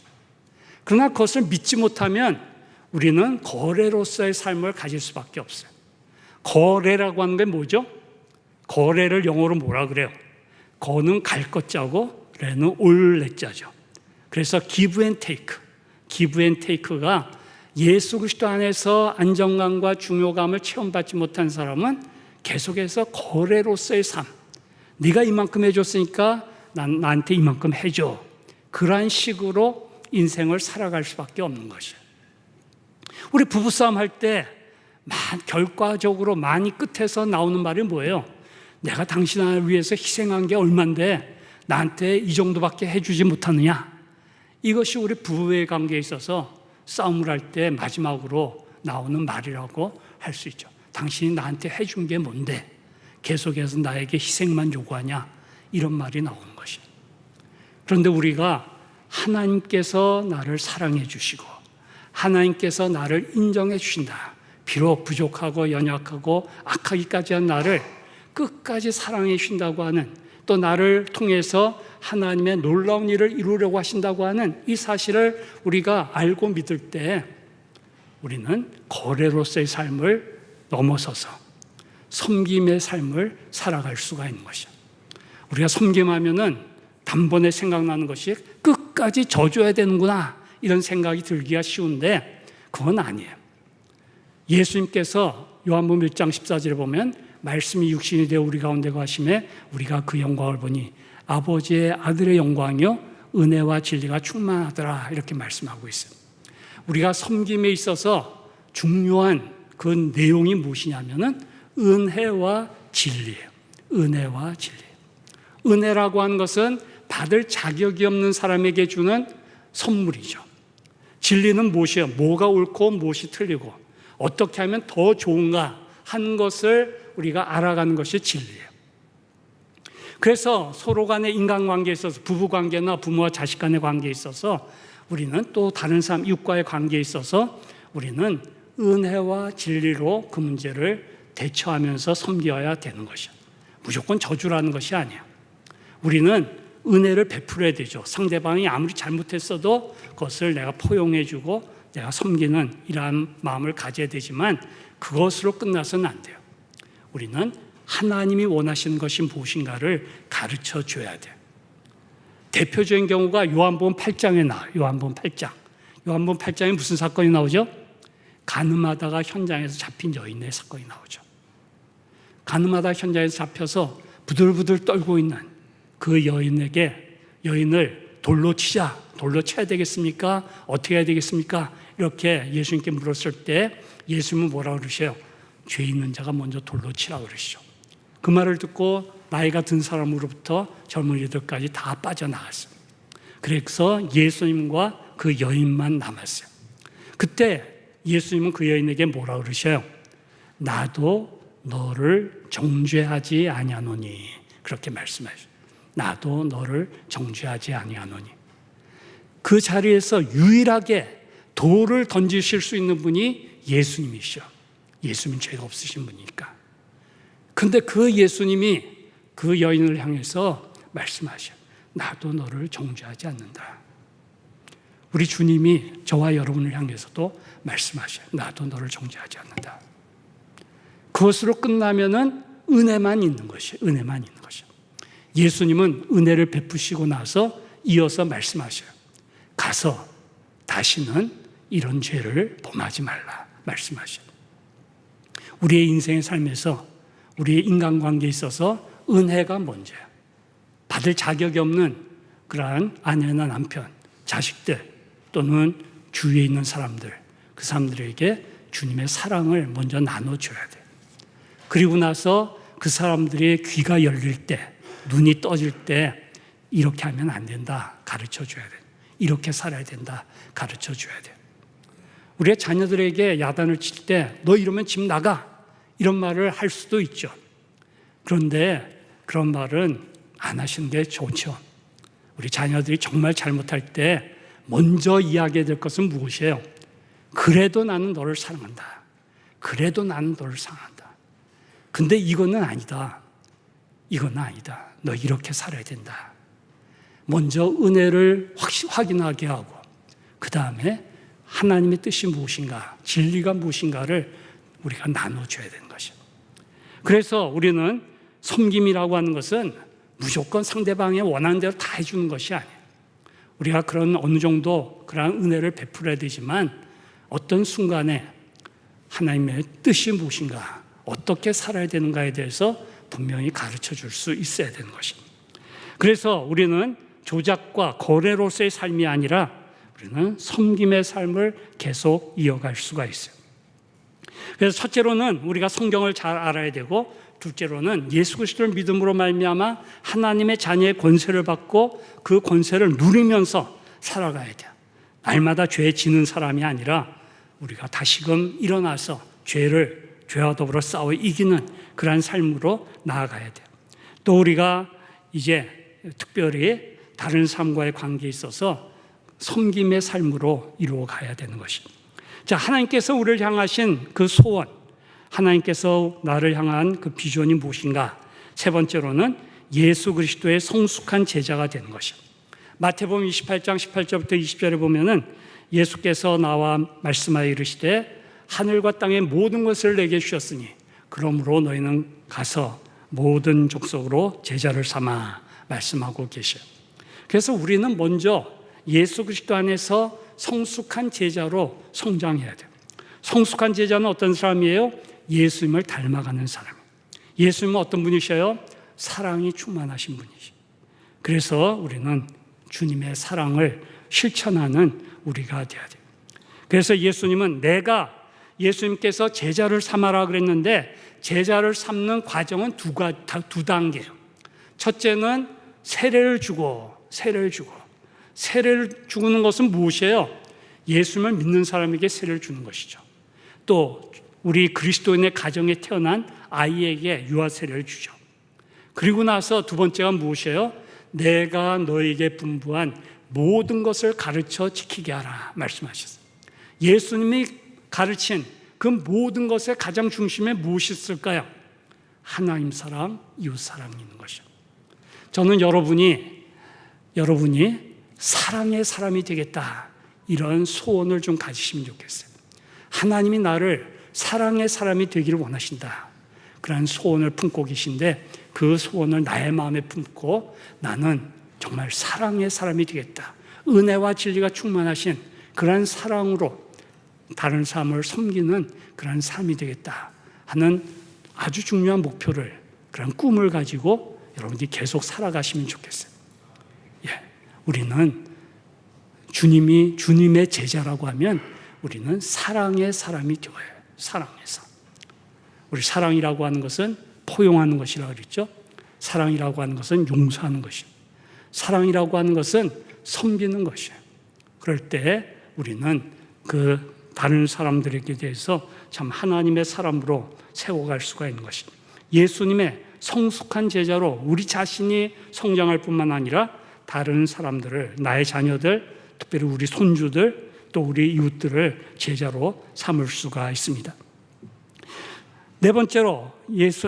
그러나 그것을 믿지 못하면 우리는 거래로서의 삶을 가질 수밖에 없어요. 거래라고 하는 게 뭐죠? 거래를 영어로 뭐라 그래요? 거는 갈 것 자고 레는 올 레자죠. 그래서 give and take가 예수 그리스도 안에서 안정감과 중요감을 체험받지 못한 사람은 계속해서 거래로서의 삶. 네가 이만큼 해줬으니까 나한테 이만큼 해줘. 그러한 식으로 인생을 살아갈 수밖에 없는 것이에요. 우리 부부싸움 할 때 결과적으로 많이 끝에서 나오는 말이 뭐예요? 내가 당신을 위해서 희생한 게 얼만데 나한테 이 정도밖에 해주지 못하느냐? 이것이 우리 부부의 관계에 있어서 싸움을 할 때 마지막으로 나오는 말이라고 할 수 있죠. 당신이 나한테 해준 게 뭔데 계속해서 나에게 희생만 요구하냐? 이런 말이 나오는 것이에요. 그런데 우리가 하나님께서 나를 사랑해 주시고 하나님께서 나를 인정해 주신다. 비록 부족하고 연약하고 악하기까지 한 나를 끝까지 사랑해 주신다고 하는, 또 나를 통해서 하나님의 놀라운 일을 이루려고 하신다고 하는 이 사실을 우리가 알고 믿을 때 우리는 거래로서의 삶을 넘어서서 섬김의 삶을 살아갈 수가 있는 것이야. 우리가 섬김하면은 단번에 생각나는 것이 끝까지 져줘야 되는구나 이런 생각이 들기가 쉬운데 그건 아니에요. 예수님께서 요한복음 1장 14절에 보면 말씀이 육신이 되어 우리 가운데 거하심에 우리가 그 영광을 보니 아버지의 아들의 영광이요 은혜와 진리가 충만하더라 이렇게 말씀하고 있어요. 우리가 섬김에 있어서 중요한 그 내용이 무엇이냐면은 은혜와 진리예요. 은혜와 진리. 은혜라고 하는 것은 받을 자격이 없는 사람에게 주는 선물이죠. 진리는 무엇이에요? 뭐가 옳고 무엇이 틀리고 어떻게 하면 더 좋은가 하는 것을 우리가 알아가는 것이 진리예요. 그래서 서로 간의 인간관계에 있어서 부부관계나 부모와 자식 간의 관계에 있어서 우리는 또 다른 사람 이웃과의 관계에 있어서 우리는 은혜와 진리로 그 문제를 대처하면서 섬겨야 되는 것이야. 무조건 저주라는 것이 아니야. 우리는 은혜를 베풀어야 되죠. 상대방이 아무리 잘못했어도 그것을 내가 포용해주고 내가 섬기는 이러한 마음을 가져야 되지만 그것으로 끝나서는 안 돼요. 우리는 하나님이 원하시는 것이 무엇인가를 가르쳐 줘야 돼요. 대표적인 경우가 요한복음 8장에 나와요. 요한복음 8장. 요한복음 8장에 무슨 사건이 나오죠? 가늠하다가 현장에서 잡힌 여인의 사건이 나오죠. 가늠하다 현장에서 잡혀서 부들부들 떨고 있는 그 여인을 돌로 치자, 돌로 쳐야 되겠습니까? 어떻게 해야 되겠습니까? 이렇게 예수님께 물었을 때 예수님은 뭐라고 그러셔요? 죄 있는 자가 먼저 돌로 치라고 그러시죠. 그 말을 듣고 나이가 든 사람으로부터 젊은이들까지 다 빠져나갔어요. 그래서 예수님과 그 여인만 남았어요. 그때 예수님은 그 여인에게 뭐라고 그러셔요? 나도 너를 정죄하지 아니하노니, 그렇게 말씀하셨어요. 나도 너를 정죄하지 아니하노니. 그 자리에서 유일하게 돌을 던지실 수 있는 분이 예수님이시죠. 예수님은 죄가 없으신 분이니까. 근데 그 예수님이 그 여인을 향해서 말씀하셔요. 나도 너를 정죄하지 않는다. 우리 주님이 저와 여러분을 향해서도 말씀하셔요. 나도 너를 정죄하지 않는다. 그것으로 끝나면은 은혜만 있는 것이에요. 은혜만 있는 것이에요. 예수님은 은혜를 베푸시고 나서 이어서 말씀하셔요. 가서 다시는 이런 죄를 범하지 말라 말씀하셔요. 우리의 인생의 삶에서 우리의 인간관계에 있어서 은혜가 먼저야. 받을 자격이 없는 그러한 아내나 남편, 자식들 또는 주위에 있는 사람들, 그 사람들에게 주님의 사랑을 먼저 나눠줘야 돼. 그리고 나서 그 사람들의 귀가 열릴 때, 눈이 떠질 때 이렇게 하면 안 된다 가르쳐줘야 돼. 이렇게 살아야 된다 가르쳐줘야 돼. 우리의 자녀들에게 야단을 칠 때 너 이러면 집 나가 이런 말을 할 수도 있죠. 그런데 그런 말은 안 하시는 게 좋죠. 우리 자녀들이 정말 잘못할 때 먼저 이야기해야 될 것은 무엇이에요? 그래도 나는 너를 사랑한다. 그래도 나는 너를 사랑한다. 근데 이거는 아니다. 이건 아니다. 너 이렇게 살아야 된다. 먼저 은혜를 확인하게 하고 그 다음에 하나님의 뜻이 무엇인가, 진리가 무엇인가를 우리가 나눠줘야 되는 것이에요. 그래서 우리는 섬김이라고 하는 것은 무조건 상대방의 원하는 대로 다 해주는 것이 아니에요. 우리가 그런 어느 정도 그런 은혜를 베풀어야 되지만 어떤 순간에 하나님의 뜻이 무엇인가, 어떻게 살아야 되는가에 대해서 분명히 가르쳐 줄 수 있어야 되는 것입니다. 그래서 우리는 조작과 거래로서의 삶이 아니라 우리는 섬김의 삶을 계속 이어갈 수가 있어요. 그래서 첫째로는 우리가 성경을 잘 알아야 되고, 둘째로는 예수 그리스도를 믿음으로 말미암아 하나님의 자녀의 권세를 받고 그 권세를 누리면서 살아가야 돼요. 날마다 죄에 지는 사람이 아니라 우리가 다시금 일어나서 죄와 더불어 싸워 이기는 그러한 삶으로 나아가야 돼요. 또 우리가 이제 특별히 다른 삶과의 관계에 있어서 섬김의 삶으로 이루어가야 되는 것입니다. 자, 하나님께서 우리를 향하신 그 소원, 하나님께서 나를 향한 그 비전이 무엇인가? 세 번째로는 예수 그리스도의 성숙한 제자가 되는 것입니다. 마태복음 28장 18절부터 20절에 보면은 예수께서 나와 말씀하여 이르시되 하늘과 땅의 모든 것을 내게 주셨으니 그러므로 너희는 가서 모든 족속으로 제자를 삼아 말씀하고 계셔요. 그래서 우리는 먼저 예수 그리스도 안에서 성숙한 제자로 성장해야 돼요. 성숙한 제자는 어떤 사람이에요? 예수님을 닮아가는 사람이에요. 예수님은 어떤 분이셔요? 사랑이 충만하신 분이시죠. 그래서 우리는 주님의 사랑을 실천하는 우리가 돼야 돼요. 그래서 예수님께서 제자를 삼아라 그랬는데 제자를 삼는 과정은 두 단계예요. 첫째는 세례를 주는 것은 무엇이에요? 예수님을 믿는 사람에게 세례를 주는 것이죠. 또 우리 그리스도인의 가정에 태어난 아이에게 유아 세례를 주죠. 그리고 나서 두 번째가 무엇이에요? 내가 너에게 분부한 모든 것을 가르쳐 지키게 하라 말씀하셨어요. 예수님이 가르친 그 모든 것의 가장 중심에 무엇이 있을까요? 하나님 사랑, 이웃 사랑이 있는 것이죠. 저는 여러분이 사랑의 사람이 되겠다, 이런 소원을 좀 가지시면 좋겠어요. 하나님이 나를 사랑의 사람이 되기를 원하신다, 그런 소원을 품고 계신데, 그 소원을 나의 마음에 품고 나는 정말 사랑의 사람이 되겠다, 은혜와 진리가 충만하신 그런 사랑으로 다른 사람을 섬기는 그런 삶이 되겠다 하는 아주 중요한 목표를, 그런 꿈을 가지고 여러분들이 계속 살아가시면 좋겠어요. 우리는 주님의 제자라고 하면 우리는 사랑의 사람이 되어요. 사랑의 사람. 우리 사랑이라고 하는 것은 포용하는 것이라고 그랬죠. 사랑이라고 하는 것은 용서하는 것이에요. 사랑이라고 하는 것은 섬기는 것이에요. 그럴 때 우리는 그 다른 사람들에게 대해서 참 하나님의 사람으로 세워갈 수가 있는 것이죠. 예수님의 성숙한 제자로 우리 자신이 성장할 뿐만 아니라 다른 사람들을, 나의 자녀들, 특별히 우리 손주들, 또 우리 이웃들을 제자로 삼을 수가 있습니다. 네 번째로,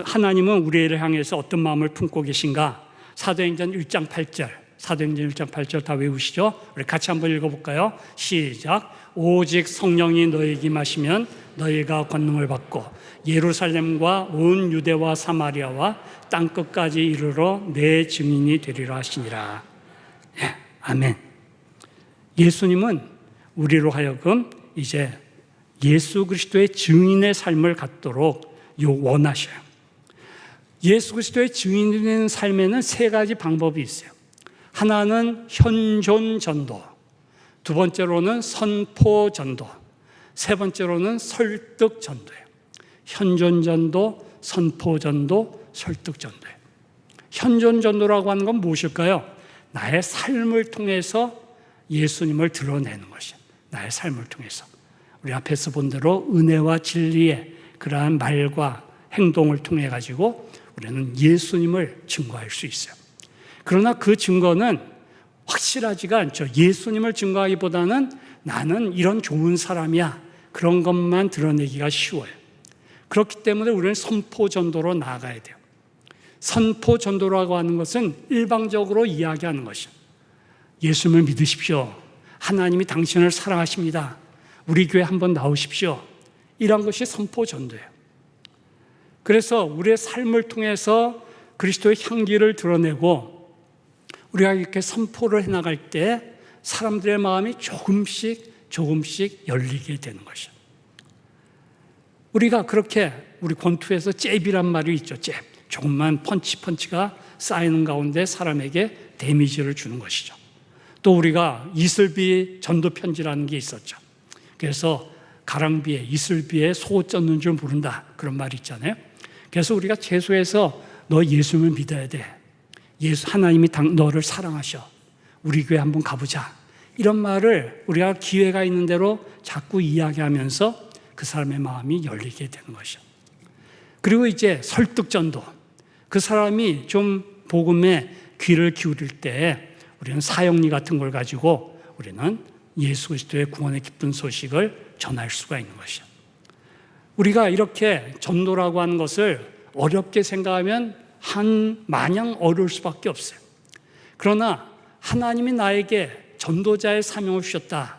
하나님은 우리를 향해서 어떤 마음을 품고 계신가? 사도행전 1장 8절, 사도행전 1장 8절 다 외우시죠? 우리 같이 한번 읽어볼까요? 시작. 오직 성령이 너희에게 임하시면 너희가 권능을 받고 예루살렘과 온 유대와 사마리아와 땅끝까지 이르러 내 증인이 되리라 하시니라. 아멘. 예수님은 우리로 하여금 이제 예수 그리스도의 증인의 삶을 갖도록 원하셔요. 예수 그리스도의 증인이 되는 삶에는 세 가지 방법이 있어요. 하나는 현존 전도, 두 번째로는 선포 전도, 세 번째로는 설득 전도예요. 현존 전도, 선포 전도, 설득 전도예요. 현존 전도라고 하는 건 무엇일까요? 나의 삶을 통해서 예수님을 드러내는 것이에요. 나의 삶을 통해서. 우리 앞에서 본 대로 은혜와 진리의 그러한 말과 행동을 통해 가지고 우리는 예수님을 증거할 수 있어요. 그러나 그 증거는 확실하지가 않죠. 예수님을 증거하기보다는 나는 이런 좋은 사람이야, 그런 것만 드러내기가 쉬워요. 그렇기 때문에 우리는 선포 전도로 나아가야 돼요. 선포 전도라고 하는 것은 일방적으로 이야기하는 것이에요. 예수님을 믿으십시오. 하나님이 당신을 사랑하십니다. 우리 교회 한번 나오십시오. 이런 것이 선포 전도예요. 그래서 우리의 삶을 통해서 그리스도의 향기를 드러내고 우리가 이렇게 선포를 해나갈 때 사람들의 마음이 조금씩 열리게 되는 것이에요. 우리가 그렇게 우리 권투에서 잽이란 말이 있죠. 잽. 조금만 펀치가 쌓이는 가운데 사람에게 데미지를 주는 것이죠. 또 우리가 이슬비 전도 편지라는 게 있었죠. 그래서 가랑비에 이슬비에 소 쫓는 줄 모른다, 그런 말이 있잖아요. 그래서 우리가 최소에서 너 예수님을 믿어야 돼. 하나님이 너를 사랑하셔. 우리 교회 한번 가보자. 이런 말을 우리가 기회가 있는 대로 자꾸 이야기하면서 그 사람의 마음이 열리게 되는 것이죠. 그리고 이제 설득전도. 그 사람이 좀 복음에 귀를 기울일 때 우리는 사형리 같은 걸 가지고 우리는 예수 그리스도의 구원의 기쁜 소식을 전할 수가 있는 것이죠. 우리가 이렇게 전도라고 하는 것을 어렵게 생각하면 마냥 어려울 수밖에 없어요. 그러나 하나님이 나에게 전도자의 사명을 주셨다.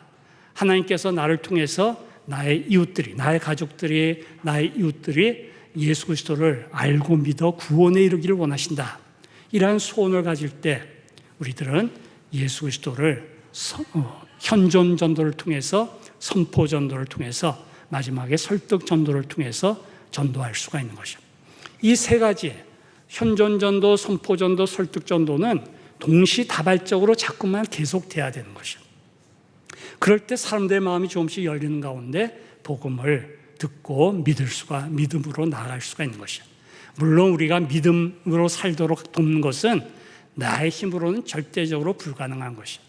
하나님께서 나를 통해서 나의 이웃들이, 나의 가족들이, 나의 이웃들이 예수 그리스도를 알고 믿어 구원에 이르기를 원하신다. 이러한 소원을 가질 때 우리들은 예수 그리스도를 현존 전도를 통해서, 선포 전도를 통해서, 마지막에 설득 전도를 통해서 전도할 수가 있는 것이죠. 이 세 가지, 현존 전도, 선포 전도, 설득 전도는 동시다발적으로 자꾸만 계속돼야 되는 것이죠. 그럴 때 사람들의 마음이 조금씩 열리는 가운데 복음을 듣고 믿음으로 나아갈 수가 있는 것이죠. 물론 우리가 믿음으로 살도록 돕는 것은 나의 힘으로는 절대적으로 불가능한 것이죠.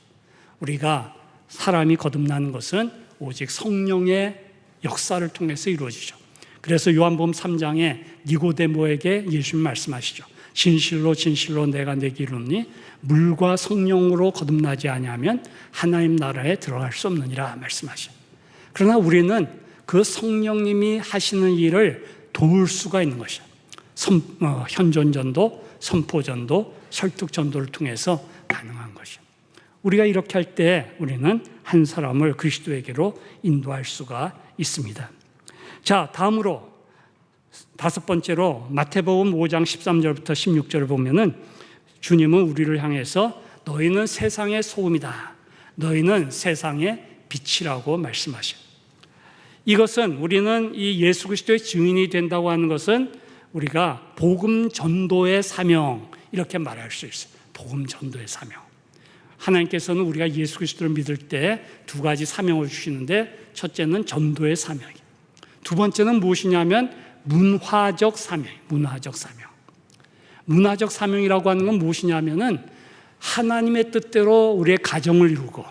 우리가 사람이 거듭나는 것은 오직 성령의 역사를 통해서 이루어지죠. 그래서 요한복음 3장에 니고데모에게 예수님 말씀하시죠. 진실로 진실로 내가 내게 이르노니 물과 성령으로 거듭나지 아니하면 하나님 나라에 들어갈 수 없느니라 말씀하시죠. 그러나 우리는 그 성령님이 하시는 일을 도울 수가 있는 것이에요. 현존전도, 선포전도, 설득전도를 통해서 가능한 것이에요. 우리가 이렇게 할 때 우리는 한 사람을 그리스도에게로 인도할 수가 있습니다. 자, 다음으로 다섯 번째로 마태복음 5장 13절부터 16절을 보면은 주님은 우리를 향해서 너희는 세상의 소금이다. 너희는 세상의 빛이라고 말씀하셔요. 이것은 우리는 이 예수 그리스도의 증인이 된다고 하는 것은 우리가 복음 전도의 사명 이렇게 말할 수 있어요. 복음 전도의 사명. 하나님께서는 우리가 예수 그리스도를 믿을 때 두 가지 사명을 주시는데 첫째는 전도의 사명이에요. 두 번째는 무엇이냐면 문화적 사명. 문화적 사명. 문화적 사명이라고 하는 건 무엇이냐면은 하나님의 뜻대로 우리의 가정을 이루고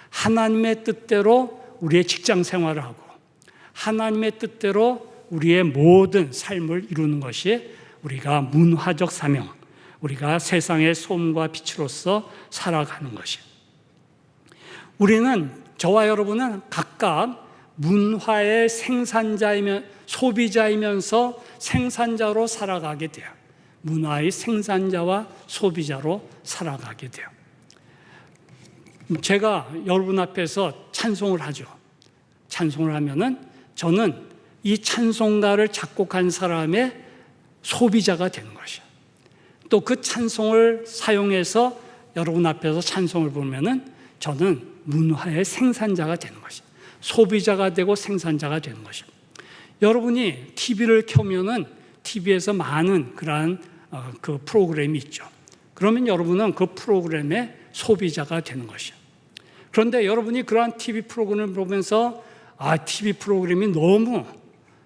하나님의 뜻대로 우리의 직장 생활을 하고 하나님의 뜻대로 우리의 모든 삶을 이루는 것이 우리가 문화적 사명, 우리가 세상의 소금과 빛으로서 살아가는 것이에요. 우리는, 저와 여러분은 각각 문화의 소비자이면서 생산자로 살아가게 돼요. 문화의 생산자와 소비자로 살아가게 돼요. 제가 여러분 앞에서 찬송을 하죠. 찬송을 하면은 저는 이 찬송가를 작곡한 사람의 소비자가 되는 것이에요. 또 그 찬송을 사용해서 여러분 앞에서 찬송을 부르면은 저는 문화의 생산자가 되는 것이에요. 소비자가 되고 생산자가 되는 것이에요. 여러분이 TV를 켜면은 TV에서 많은 그러한 그 프로그램이 있죠. 그러면 여러분은 그 프로그램의 소비자가 되는 것이에요. 그런데 여러분이 그러한 TV 프로그램을 보면서 TV 프로그램이 너무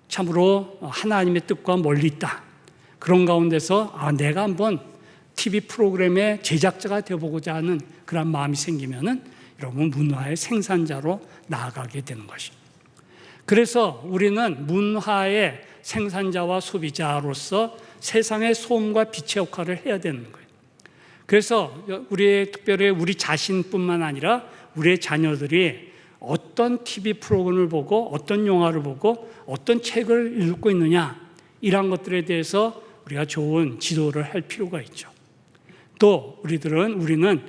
참으로 하나님의 뜻과 멀리 있다. 그런 가운데서 내가 한번 TV 프로그램의 제작자가 되어보고자 하는 그런 마음이 생기면은 여러분 문화의 생산자로 나아가게 되는 것이에요. 그래서 우리는 문화의 생산자와 소비자로서 세상의 소금과 빛의 역할을 해야 되는 거예요. 그래서 특별히 우리 자신뿐만 아니라 우리의 자녀들이 어떤 TV 프로그램을 보고 어떤 영화를 보고 어떤 책을 읽고 있느냐 이런 것들에 대해서 우리가 좋은 지도를 할 필요가 있죠. 또 우리는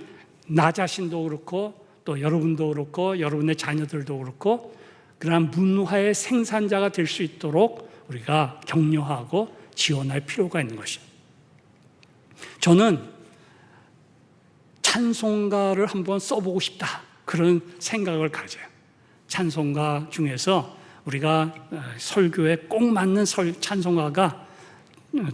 나 자신도 그렇고 또 여러분도 그렇고 여러분의 자녀들도 그렇고 그러한 문화의 생산자가 될 수 있도록 우리가 격려하고 지원할 필요가 있는 것이에요. 저는 찬송가를 한번 써보고 싶다. 그런 생각을 가져요. 찬송가 중에서 우리가 설교에 꼭 맞는 찬송가가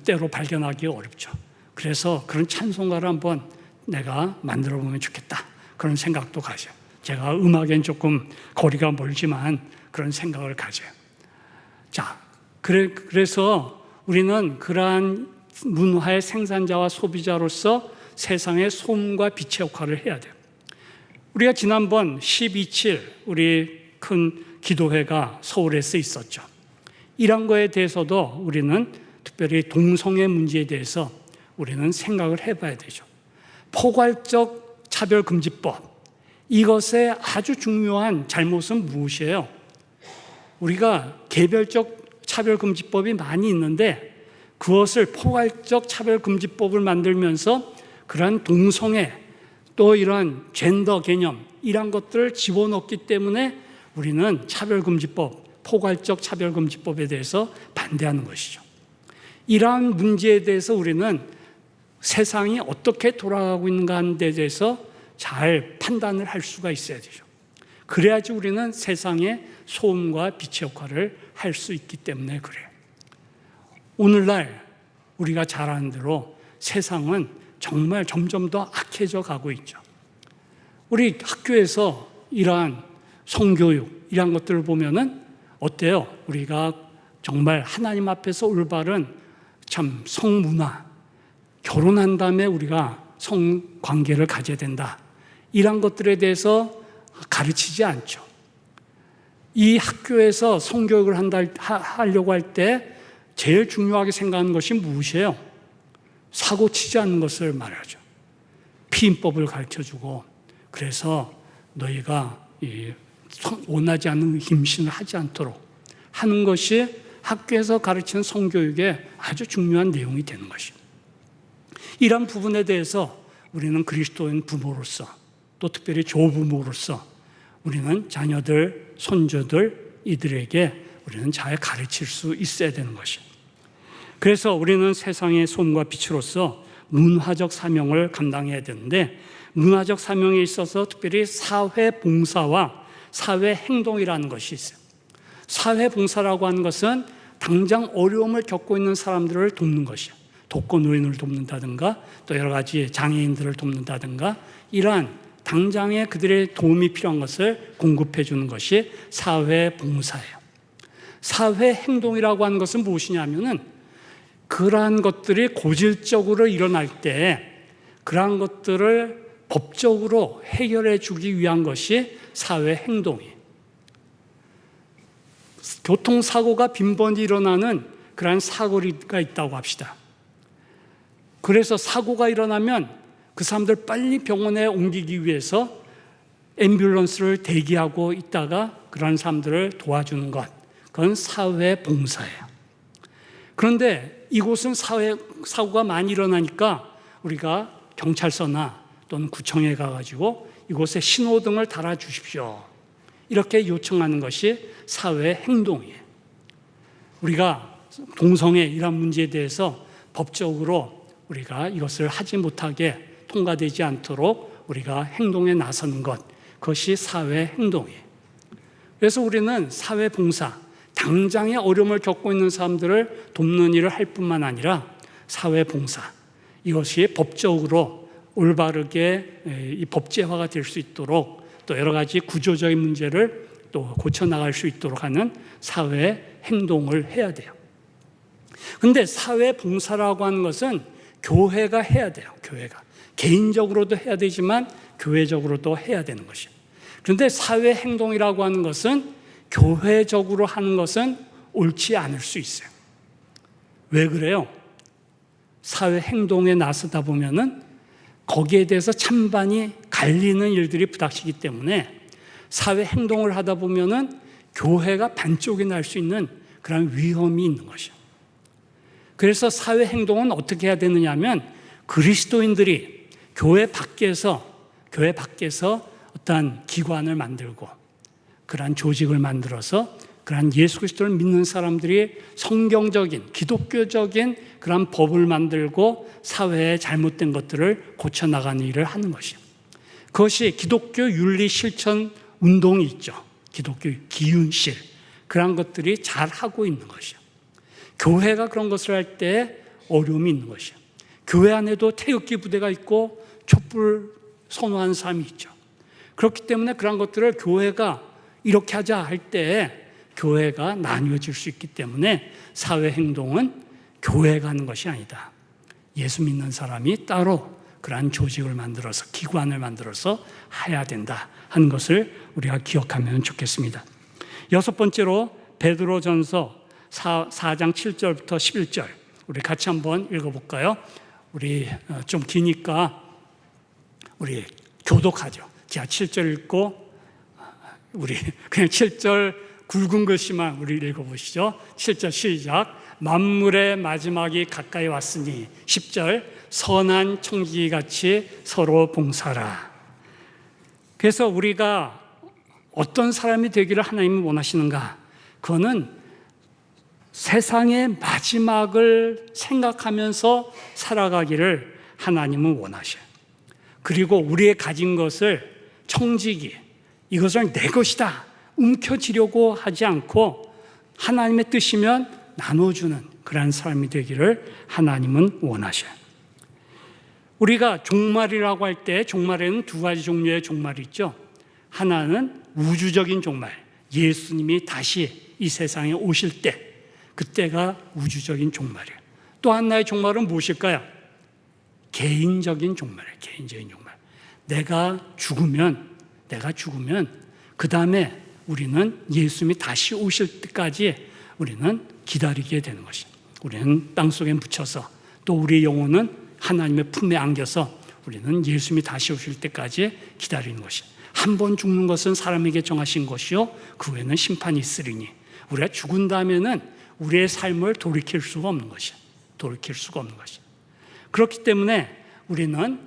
때로 발견하기 어렵죠. 그래서 그런 찬송가를 한번 내가 만들어 보면 좋겠다. 그런 생각도 가져요. 제가 음악엔 조금 거리가 멀지만 그런 생각을 가져요. 자, 그래서 우리는 그러한 문화의 생산자와 소비자로서 세상의 소금과 빛의 역할을 해야 돼요. 우리가 지난번 12.7 우리 큰 기도회가 서울에서 있었죠. 이런 거에 대해서도 우리는 특별히 동성애 문제에 대해서 우리는 생각을 해봐야 되죠. 포괄적 차별금지법, 이것의 아주 중요한 잘못은 무엇이에요? 우리가 개별적 차별금지법이 많이 있는데 그것을 포괄적 차별금지법을 만들면서 그러한 동성애 또 이러한 젠더 개념 이런 것들을 집어넣기 때문에 우리는 차별금지법, 포괄적 차별금지법에 대해서 반대하는 것이죠. 이러한 문제에 대해서 우리는 세상이 어떻게 돌아가고 있는가 하는 데 대해서 잘 판단을 할 수가 있어야 되죠. 그래야지 우리는 세상의 소금과 빛의 역할을 할 수 있기 때문에 그래요. 오늘날 우리가 잘 아는 대로 세상은 정말 점점 더 악해져 가고 있죠. 우리 학교에서 이러한 성교육, 이러한 것들을 보면은 어때요? 우리가 정말 하나님 앞에서 올바른 참 성문화, 결혼한 다음에 우리가 성관계를 가져야 된다. 이러한 것들에 대해서 가르치지 않죠. 이 학교에서 성교육을 하려고 할 때 제일 중요하게 생각하는 것이 무엇이에요? 사고 치지 않는 것을 말하죠. 피임법을 가르쳐주고 그래서 너희가 원하지 않는 임신을 하지 않도록 하는 것이 학교에서 가르치는 성교육의 아주 중요한 내용이 되는 것입니다. 이런 부분에 대해서 우리는 그리스도인 부모로서 또 특별히 조부모로서 우리는 자녀들, 손주들 이들에게 우리는 잘 가르칠 수 있어야 되는 것입니다. 그래서 우리는 세상의 소금과 빛으로서 문화적 사명을 감당해야 되는데 문화적 사명에 있어서 특별히 사회봉사와 사회행동이라는 것이 있어요. 사회봉사라고 하는 것은 당장 어려움을 겪고 있는 사람들을 돕는 것이에요. 독거노인을 돕는다든가 또 여러 가지 장애인들을 돕는다든가 이러한 당장에 그들의 도움이 필요한 것을 공급해 주는 것이 사회봉사예요. 사회행동이라고 하는 것은 무엇이냐면은 그러한 것들이 고질적으로 일어날 때 그러한 것들을 법적으로 해결해 주기 위한 것이 사회행동이에요. 교통사고가 빈번히 일어나는 그러한 사고가 있다고 합시다. 그래서 사고가 일어나면 그 사람들 빨리 병원에 옮기기 위해서 앰뷸런스를 대기하고 있다가 그런 사람들을 도와주는 것, 그건 사회봉사예요. 그런데 이곳은 사고가 많이 일어나니까 우리가 경찰서나 또는 구청에 가가지고 이곳에 신호등을 달아주십시오. 이렇게 요청하는 것이 사회행동이에요. 우리가 동성애 이런 문제에 대해서 법적으로 우리가 이것을 하지 못하게 통과되지 않도록 우리가 행동에 나서는 것, 그것이 사회행동이에요. 그래서 우리는 사회봉사, 당장의 어려움을 겪고 있는 사람들을 돕는 일을 할 뿐만 아니라 사회봉사, 이것이 법적으로 올바르게 이 법제화가 될 수 있도록 또 여러 가지 구조적인 문제를 또 고쳐나갈 수 있도록 하는 사회행동을 해야 돼요. 그런데 사회봉사라고 하는 것은 교회가 해야 돼요. 교회가. 개인적으로도 해야 되지만 교회적으로도 해야 되는 것이에요. 그런데 사회행동이라고 하는 것은 교회적으로 하는 것은 옳지 않을 수 있어요. 왜 그래요? 사회행동에 나서다 보면은 거기에 대해서 찬반이 갈리는 일들이 부닥치기 때문에 사회행동을 하다 보면은 교회가 반쪽이 날 수 있는 그런 위험이 있는 것이에요. 그래서 사회행동은 어떻게 해야 되느냐 하면 그리스도인들이 교회 밖에서 어떤 기관을 만들고 그러한 조직을 만들어서 그러한 예수 그리스도를 믿는 사람들이 성경적인 기독교적인 그러한 법을 만들고 사회의 잘못된 것들을 고쳐나가는 일을 하는 것이에요. 그것이 기독교 윤리 실천 운동이 있죠. 기독교 기윤실, 그러한 것들이 잘 하고 있는 것이에요. 교회가 그런 것을 할 때 어려움이 있는 것이에요. 교회 안에도 태극기 부대가 있고 촛불 선호하는 사람이 있죠. 그렇기 때문에 그런 것들을 교회가 이렇게 하자 할 때 교회가 나뉘어질 수 있기 때문에 사회행동은 교회가 하는 것이 아니다. 예수 믿는 사람이 따로 그러한 조직을 만들어서 기관을 만들어서 해야 된다 하는 것을 우리가 기억하면 좋겠습니다. 여섯 번째로 베드로전서 4장 7절부터 11절 우리 같이 한번 읽어볼까요? 우리 좀 기니까 우리 교독하죠. 제가 7절 읽고 우리 그냥 7절 굵은 글씨만 우리 읽어보시죠. 7절 시작. 만물의 마지막이 가까이 왔으니 10절 선한 청지기같이 서로 봉사라. 그래서 우리가 어떤 사람이 되기를 하나님은 원하시는가? 그거는 세상의 마지막을 생각하면서 살아가기를 하나님은 원하셔요. 그리고 우리의 가진 것을 청지기, 이것을 내 것이다 움켜쥐려고 하지 않고 하나님의 뜻이면 나눠주는 그런 사람이 되기를 하나님은 원하셔요. 우리가 종말이라고 할 때 종말에는 두 가지 종류의 종말이 있죠. 하나는 우주적인 종말, 예수님이 다시 이 세상에 오실 때, 그때가 우주적인 종말이에요. 또 하나의 종말은 무엇일까요? 개인적인 종말이에요. 개인적인 종말. 내가 죽으면 그 다음에 우리는 예수님이 다시 오실 때까지 우리는 기다리게 되는 것이에요. 우리는 땅속에 묻혀서 또 우리의 영혼은 하나님의 품에 안겨서 우리는 예수님이 다시 오실 때까지 기다리는 것이에요. 한 번 죽는 것은 사람에게 정하신 것이요 그 후에는 심판이 있으리니 우리가 죽은 다음에는 우리의 삶을 돌이킬 수가 없는 것이야. 돌이킬 수가 없는 것이야. 그렇기 때문에 우리는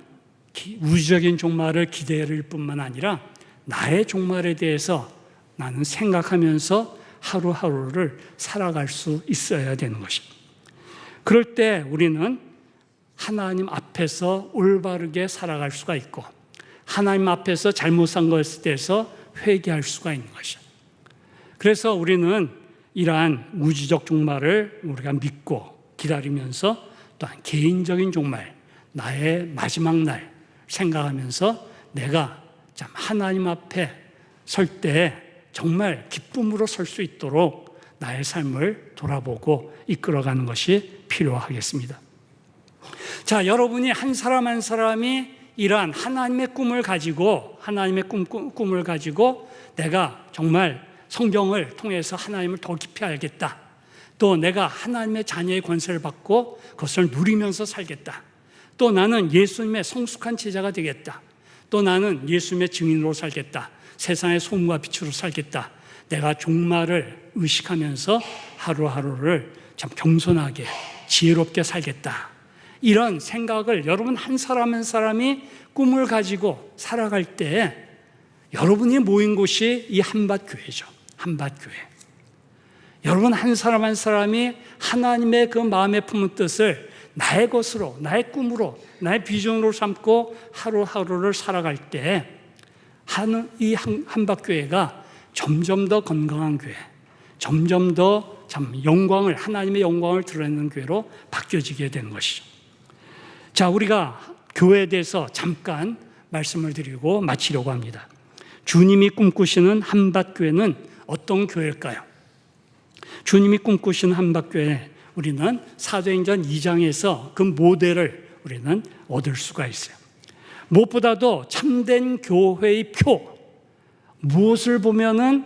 우주적인 종말을 기대할 뿐만 아니라 나의 종말에 대해서 나는 생각하면서 하루하루를 살아갈 수 있어야 되는 것입니다. 그럴 때 우리는 하나님 앞에서 올바르게 살아갈 수가 있고 하나님 앞에서 잘못 산 것에 대해서 회개할 수가 있는 것이야. 그래서 우리는 이러한 우주적 종말을 우리가 믿고 기다리면서 또한 개인적인 종말, 나의 마지막 날 생각하면서 내가 참 하나님 앞에 설 때 정말 기쁨으로 설 수 있도록 나의 삶을 돌아보고 이끌어가는 것이 필요하겠습니다. 자, 여러분이 한 사람 한 사람이 이러한 하나님의 꿈을 가지고 꿈을 가지고 내가 정말 성경을 통해서 하나님을 더 깊이 알겠다. 또 내가 하나님의 자녀의 권세를 받고 그것을 누리면서 살겠다. 또 나는 예수님의 성숙한 제자가 되겠다. 또 나는 예수님의 증인으로 살겠다. 세상의 소금과 빛으로 살겠다. 내가 종말을 의식하면서 하루하루를 참 겸손하게 지혜롭게 살겠다. 이런 생각을 여러분 한 사람 한 사람이 꿈을 가지고 살아갈 때 여러분이 모인 곳이 이 한밭교회죠. 한밭교회. 여러분 한 사람 한 사람이 하나님의 그 마음에 품은 뜻을 나의 것으로, 나의 꿈으로, 나의 비전으로 삼고 하루하루를 살아갈 때 이 한밭교회가 점점 더 건강한 교회, 점점 더 참 영광을, 하나님의 영광을 드러내는 교회로 바뀌어지게 되는 것이죠. 자, 우리가 교회에 대해서 잠깐 말씀을 드리고 마치려고 합니다. 주님이 꿈꾸시는 한밭교회는 어떤 교회일까요? 주님이 꿈꾸시는 한밭교회, 우리는 사도행전 2장에서 그 모델을 우리는 얻을 수가 있어요. 무엇보다도 참된 교회의 표, 무엇을 보면은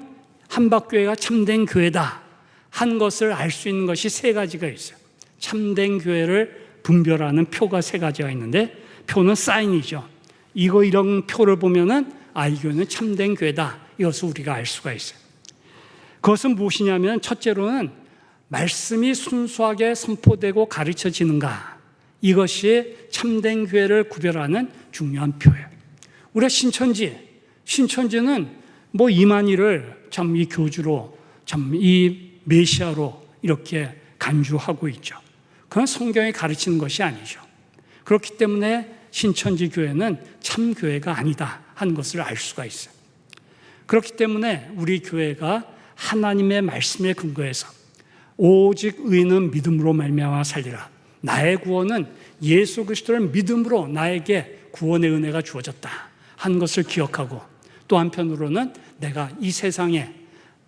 한밭교회가 참된 교회다 한 것을 알 수 있는 것이 세 가지가 있어요. 참된 교회를 분별하는 표가 세 가지가 있는데, 표는 사인이죠. 이런 표를 보면은 이 교회는 참된 교회다. 이것을 우리가 알 수가 있어요. 그것은 무엇이냐면, 첫째로는 말씀이 순수하게 선포되고 가르쳐지는가. 이것이 참된 교회를 구별하는 중요한 표예요. 우리가 신천지는 뭐 이만희를 참 이 교주로, 참 이 메시아로 이렇게 간주하고 있죠. 그건 성경이 가르치는 것이 아니죠. 그렇기 때문에 신천지 교회는 참 교회가 아니다 하는 것을 알 수가 있어요. 그렇기 때문에 우리 교회가 하나님의 말씀에 근거해서 오직 의인은 믿음으로 말미암아 살리라. 나의 구원은 예수 그리스도를 믿음으로 나에게 구원의 은혜가 주어졌다 하는 것을 기억하고, 또 한편으로는 내가 이 세상에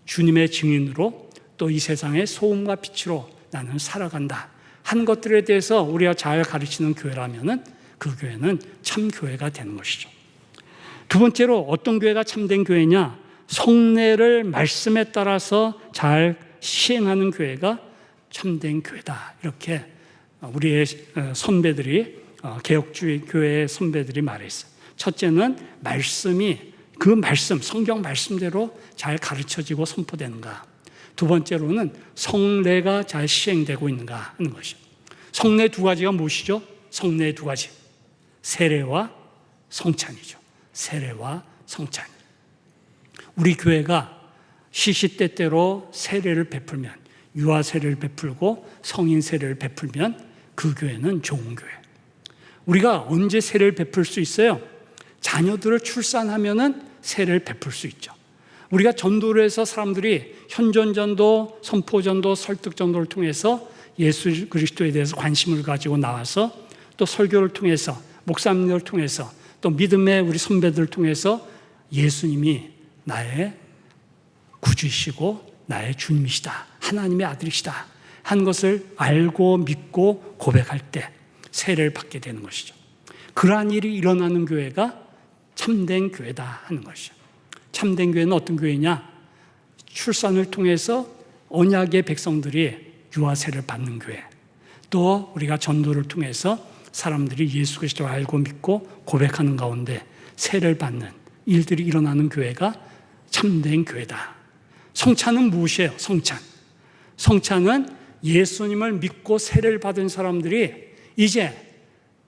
주님의 증인으로 또 이 세상의 소금과 빛으로 나는 살아간다 한 것들에 대해서 우리가 잘 가르치는 교회라면은 그 교회는 참 교회가 되는 것이죠. 두 번째로 어떤 교회가 참된 교회냐? 성례를 말씀에 따라서 잘 시행하는 교회가 참된 교회다. 이렇게 우리의 선배들이, 개혁주의 교회의 선배들이 말했어요. 첫째는 그 말씀, 성경 말씀대로 잘 가르쳐지고 선포되는가. 두 번째로는 성례가 잘 시행되고 있는가 하는 것이죠. 성례 두 가지가 무엇이죠? 성례 두 가지. 세례와 성찬이죠. 세례와 성찬. 우리 교회가 시시때때로 세례를 베풀면, 유아 세례를 베풀고 성인 세례를 베풀면 그 교회는 좋은 교회. 우리가 언제 세례를 베풀 수 있어요? 자녀들을 출산하면은 세례를 베풀 수 있죠. 우리가 전도를 해서 사람들이 현존전도, 선포전도, 설득전도를 통해서 예수 그리스도에 대해서 관심을 가지고 나와서, 또 설교를 통해서, 목사님들을 통해서, 또 믿음의 우리 선배들을 통해서 예수님이 나의 구주이시고 나의 주님이시다, 하나님의 아들이시다 한 것을 알고 믿고 고백할 때 세례를 받게 되는 것이죠. 그러한 일이 일어나는 교회가 참된 교회다 하는 것이죠. 참된 교회는 어떤 교회냐? 출산을 통해서 언약의 백성들이 유아세를 받는 교회, 또 우리가 전도를 통해서 사람들이 예수 그리스도를 알고 믿고 고백하는 가운데 세례를 받는 일들이 일어나는 교회가 참된 교회다. 성찬은 무엇이에요? 성찬은 예수님을 믿고 세례를 받은 사람들이 이제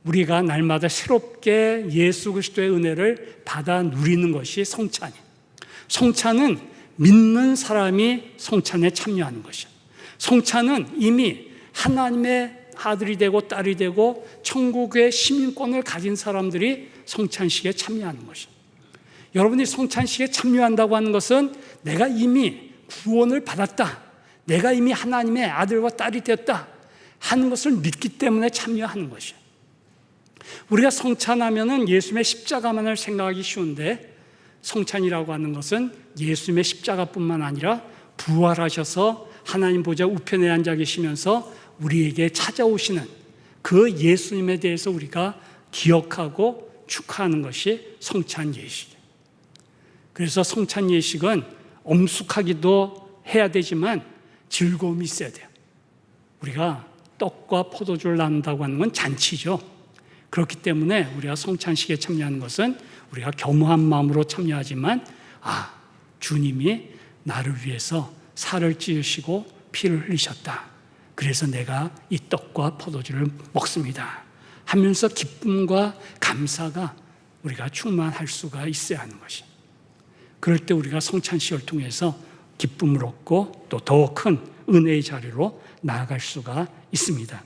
우리가 날마다 새롭게 예수 그리스도의 은혜를 받아 누리는 것이 성찬이에요. 성찬은 믿는 사람이 성찬에 참여하는 것이에요. 성찬은 이미 하나님의 아들이 되고 딸이 되고 천국의 시민권을 가진 사람들이 성찬식에 참여하는 것이에요. 여러분이 성찬식에 참여한다고 하는 것은 내가 이미 구원을 받았다, 내가 이미 하나님의 아들과 딸이 되었다 하는 것을 믿기 때문에 참여하는 것이에요. 우리가 성찬하면은 예수님의 십자가만을 생각하기 쉬운데, 성찬이라고 하는 것은 예수님의 십자가뿐만 아니라 부활하셔서 하나님 보좌 우편에 앉아 계시면서 우리에게 찾아오시는 그 예수님에 대해서 우리가 기억하고 축하하는 것이 성찬 예식이에요. 그래서 성찬 예식은 엄숙하기도 해야 되지만 즐거움이 있어야 돼요. 우리가 떡과 포도주를 나눈다고 하는 건 잔치죠. 그렇기 때문에 우리가 성찬식에 참여하는 것은 우리가 겸허한 마음으로 참여하지만, 주님이 나를 위해서 살을 찌으시고 피를 흘리셨다, 그래서 내가 이 떡과 포도주를 먹습니다 하면서 기쁨과 감사가 우리가 충만할 수가 있어야 하는 것이. 그럴 때 우리가 성찬식을 통해서 기쁨을 얻고 또 더 큰 은혜의 자리로 나아갈 수가 있습니다.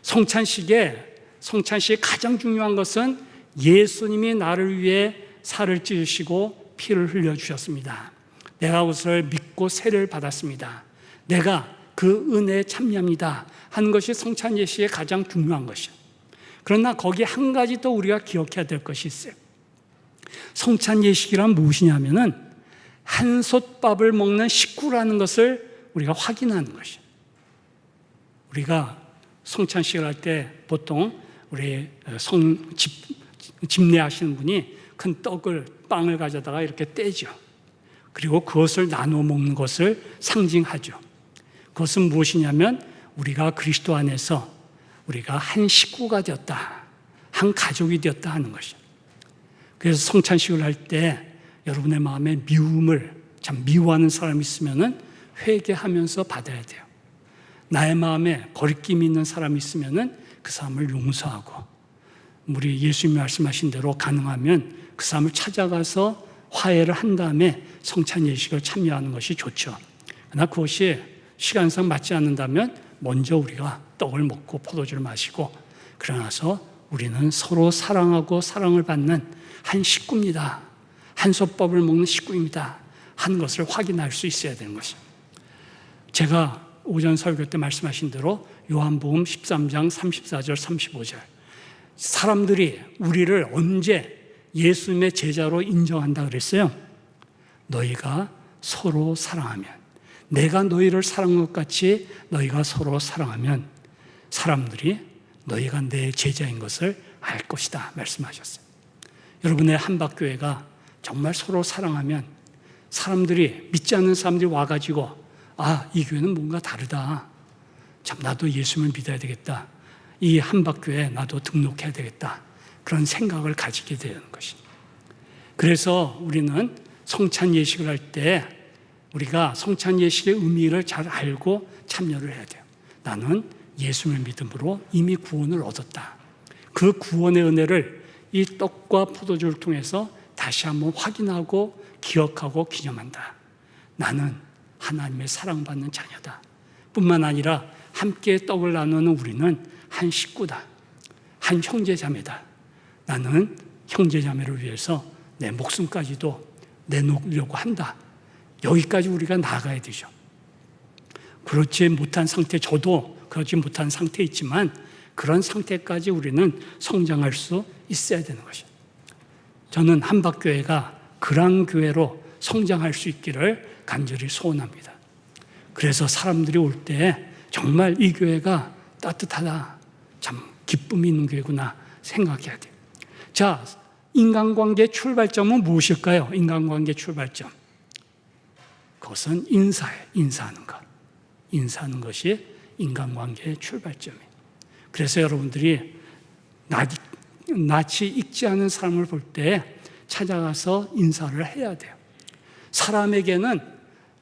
성찬식의 가장 중요한 것은 예수님이 나를 위해 살을 찌으시고 피를 흘려주셨습니다. 내가 그것을 믿고 세례를 받았습니다. 내가 그 은혜에 참여합니다 하는 것이 성찬 예식의 가장 중요한 것이에요. 그러나 거기에 한 가지 더 우리가 기억해야 될 것이 있어요. 성찬 예식이란 무엇이냐면은 한솥밥을 먹는 식구라는 것을 우리가 확인하는 것이에요. 우리가 성찬식을 할 때 보통 우리 집례하시는 분이 큰 빵을 가져다가 이렇게 떼죠. 그리고 그것을 나눠 먹는 것을 상징하죠. 그것은 무엇이냐면 우리가 그리스도 안에서 우리가 한 식구가 되었다, 한 가족이 되었다 하는 것이죠. 그래서 성찬식을 할 때 여러분의 마음에 미움을 참 미워하는 사람이 있으면은 회개하면서 받아야 돼요. 나의 마음에 거리낌이 있는 사람이 있으면은 그 사람을 용서하고, 우리 예수님이 말씀하신 대로 가능하면 그 사람을 찾아가서 화해를 한 다음에 성찬 예식을 참여하는 것이 좋죠. 그러나 그것이 시간상 맞지 않는다면 먼저 우리가 떡을 먹고 포도주를 마시고, 그러나서 우리는 서로 사랑하고 사랑을 받는 한 식구입니다, 한솥밥을 먹는 식구입니다 하는 것을 확인할 수 있어야 되는 것입니다. 제가 오전 설교 때 말씀하신 대로 요한복음 13장 34절 35절, 사람들이 우리를 언제 예수님의 제자로 인정한다 그랬어요? 너희가 서로 사랑하면, 내가 너희를 사랑한 것 같이 너희가 서로 사랑하면 사람들이 너희가 내 제자인 것을 알 것이다 말씀하셨어요. 여러분의 한박교회가 정말 서로 사랑하면 사람들이, 믿지 않는 사람들이 와가지고 이 교회는 뭔가 다르다, 참 나도 예수님을 믿어야 되겠다, 이 한박교회에 나도 등록해야 되겠다, 그런 생각을 가지게 되는 것입니다. 그래서 우리는 성찬 예식을 할 때 우리가 성찬 예식의 의미를 잘 알고 참여를 해야 돼요. 나는 예수님을 믿음으로 이미 구원을 얻었다, 그 구원의 은혜를 이 떡과 포도주를 통해서 다시 한번 확인하고 기억하고 기념한다. 나는 하나님의 사랑받는 자녀다 뿐만 아니라 함께 떡을 나누는 우리는 한 식구다, 한 형제자매다. 나는 형제자매를 위해서 내 목숨까지도 내놓으려고 한다. 여기까지 우리가 나아가야 되죠. 그렇지 못한 상태, 저도 그렇지 못한 상태에 있지만 그런 상태까지 우리는 성장할 수 있어야 되는 것이죠. 저는 한박교회가 그런 교회로 성장할 수 있기를 간절히 소원합니다. 그래서 사람들이 올 때 정말 이 교회가 따뜻하다, 참 기쁨이 있는 교회구나 생각해야 돼요. 자, 인간관계 출발점은 무엇일까요? 인간관계 출발점, 그것은 인사예요. 인사하는 것. 인사하는 것이 인간관계의 출발점이에요. 그래서 여러분들이 낯이 익지 않은 사람을 볼 때 찾아가서 인사를 해야 돼요. 사람에게는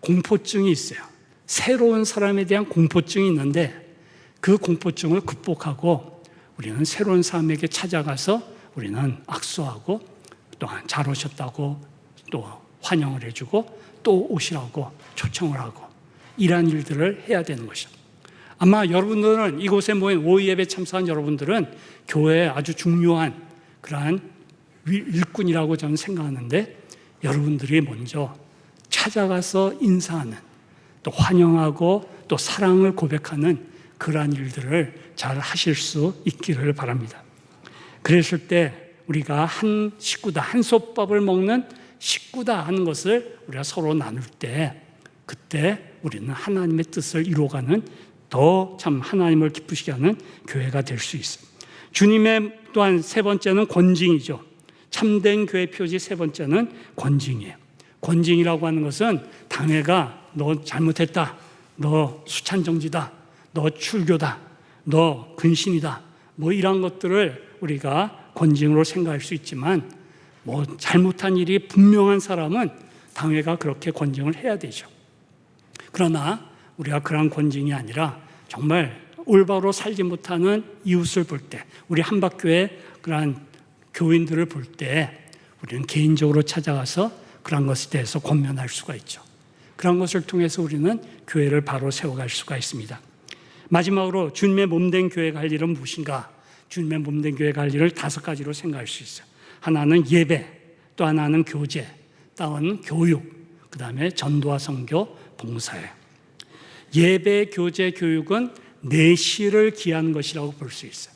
공포증이 있어요. 새로운 사람에 대한 공포증이 있는데 그 공포증을 극복하고 우리는 새로운 사람에게 찾아가서 우리는 악수하고 또한 잘 오셨다고 또 환영을 해주고 또 오시라고 초청을 하고 이러한 일들을 해야 되는 것이죠. 아마 여러분들은 이곳에 모인 오후예배 참석한 여러분들은 교회의 아주 중요한 그러한 일꾼이라고 저는 생각하는데 여러분들이 먼저 찾아가서 인사하는 또 환영하고 또 사랑을 고백하는 그러한 일들을 잘 하실 수 있기를 바랍니다. 그랬을 때 우리가 한 식구다, 한 솥밥을 먹는 식구다 하는 것을 우리가 서로 나눌 때 그때 우리는 하나님의 뜻을 이루어가는 더 참 하나님을 기쁘시게 하는 교회가 될 수 있어요. 주님의 또한 세 번째는 권징이죠. 참된 교회 표지 세 번째는 권징이에요. 권징이라고 하는 것은 당회가 너 잘못했다, 너 수찬정지다, 너 출교다, 너 근신이다, 뭐 이런 것들을 우리가 권징으로 생각할 수 있지만 뭐 잘못한 일이 분명한 사람은 당회가 그렇게 권징을 해야 되죠. 그러나 우리가 그런 권징이 아니라 정말 올바로 살지 못하는 이웃을 볼 때, 우리 한박교회 그러한 교인들을 볼 때 우리는 개인적으로 찾아가서 그런 것에 대해서 권면할 수가 있죠. 그런 것을 통해서 우리는 교회를 바로 세워갈 수가 있습니다. 마지막으로 주님의 몸된 교회가 할 일은 무엇인가? 주님의 몸된 교회가 할 일을 5가지로 생각할 수 있어요. 하나는 예배, 또 하나는 교제, 또 하나는 교육, 그 다음에 전도와 선교, 봉사예요. 예배, 교제, 교육은 내실을 기하는 것이라고 볼 수 있어요.